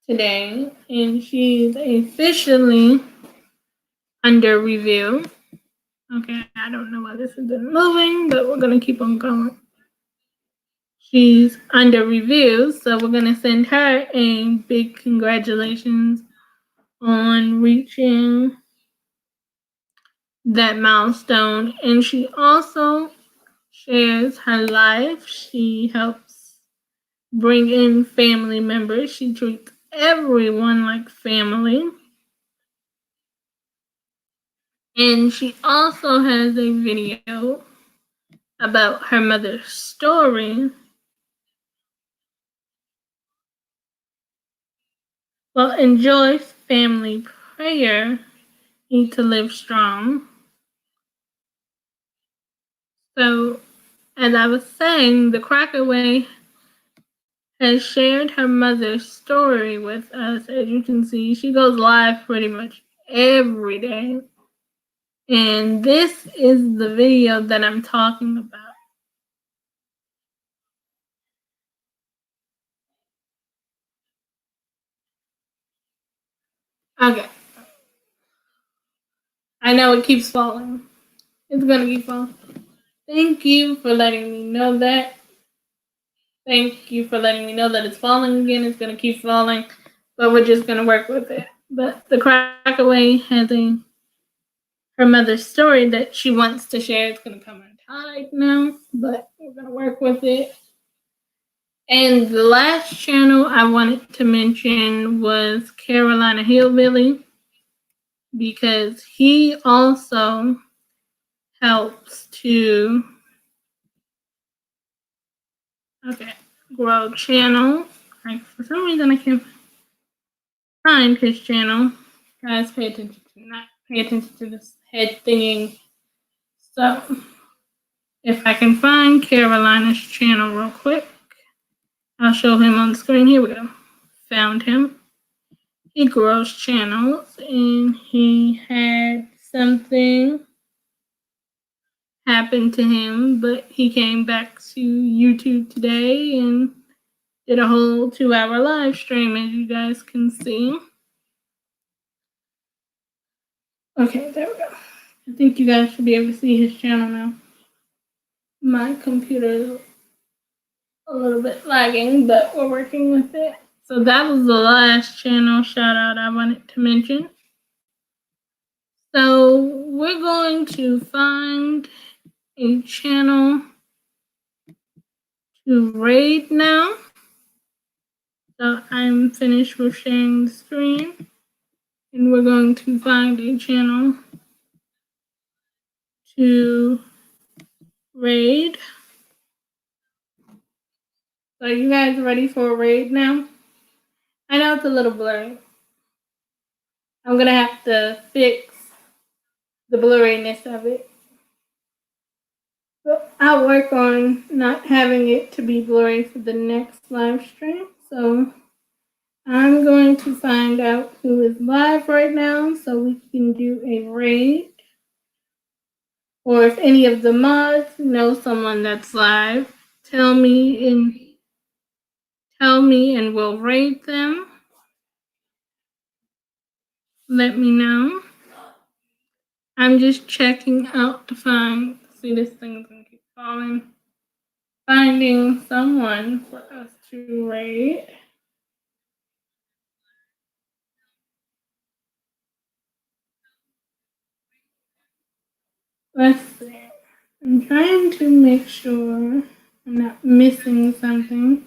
today, and she's officially under review. Okay, I don't know why this isn't moving, but we're gonna keep on going. She's under review, so we're gonna send her a big congratulations on reaching that milestone. And she also shares her life. She helps bring in family members. She treats everyone like family. And she also has a video about her mother's story. Well, enjoy family prayer. Need to live strong. So, as I was saying, the Crockett Way has shared her mother's story with us. As you can see, she goes live pretty much every day. And this is the video that I'm talking about. Okay. I know it keeps falling. It's gonna keep falling. Thank you for letting me know that. Thank you for letting me know that it's falling again. It's gonna keep falling, but we're just gonna work with it. But the Crockett Way has her mother's story that she wants to share. It's gonna come untied now, but we're gonna work with it. And the last channel I wanted to mention was Carolina Hillbilly, because he also helps to grow channels. Like for some reason I can't find his channel. Guys, pay attention to this head thinging. So if I can find Carolina's channel real quick, I'll show him on the screen. Here we go. Found him. He grows channels, and he had something happen to him, but he came back to YouTube today and did a whole 2-hour live stream, as you guys can see. Okay, there we go. I think you guys should be able to see his channel now. My computer is a little bit lagging, but we're working with it. So that was the last channel shout out I wanted to mention. So we're going to find a channel to raid now. So I'm finished with sharing the screen, and we're going to find a channel to raid. So you guys ready for a raid now? I know it's a little blurry. I'm gonna have to fix the blurriness of it. So I'll work on not having it to be blurry for the next live stream. So I'm going to find out who is live right now so we can do a raid. Or if any of the mods know someone that's live, tell me and we'll raid them. Let me know. I'm just checking out to find. See, this thing's gonna keep falling. Finding someone for us to raid. Let's see. I'm trying to make sure I'm not missing something.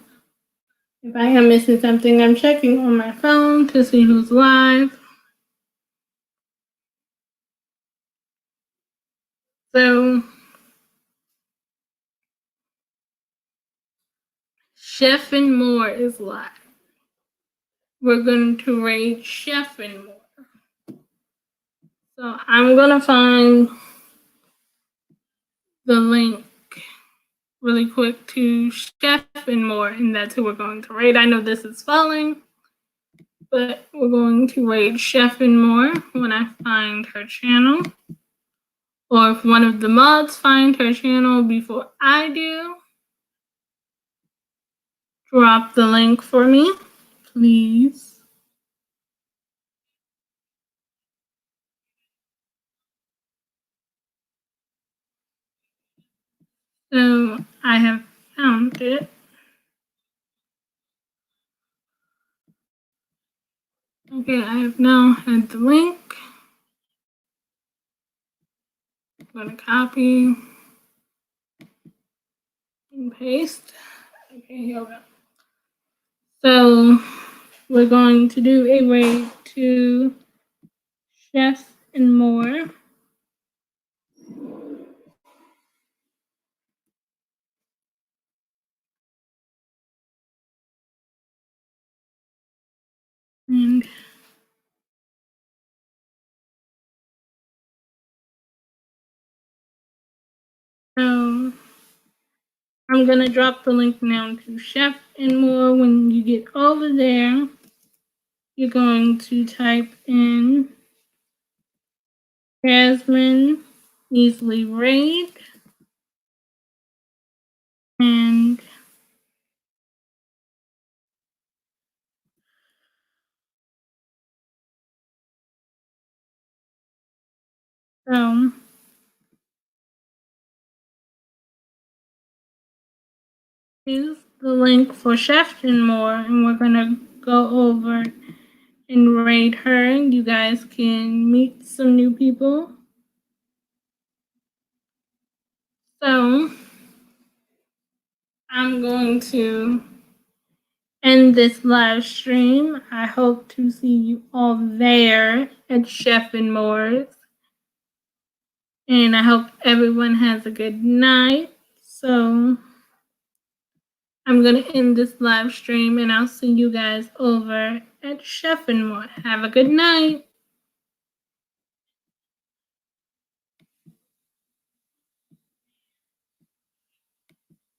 If I am missing something, I'm checking on my phone to see who's live. So, Chef and More is live. We're going to raid Chef and More. So I'm gonna find the link really quick to Chef and More, and that's who we're going to raid. I know this is falling, but we're going to raid Chef and More when I find her channel. Or if one of the mods find her channel before I do, drop the link for me, please. So I have found it. Okay, I have now had the link. I'm gonna copy and paste. Okay, here we go. So we're going to do a raid to Chef and More. And so I'm gonna drop the link now to Chef and More. When you get over there, you're going to type in Jasmine Easley raid, and so here's the link for Chef and More, and we're gonna go over and raid her. You guys can meet some new people. So I'm going to end this live stream. I hope to see you all there at Chef and Moore's. And I hope everyone has a good night. So I'm going to end this live stream and I'll see you guys over at Chef and More. Have a good night.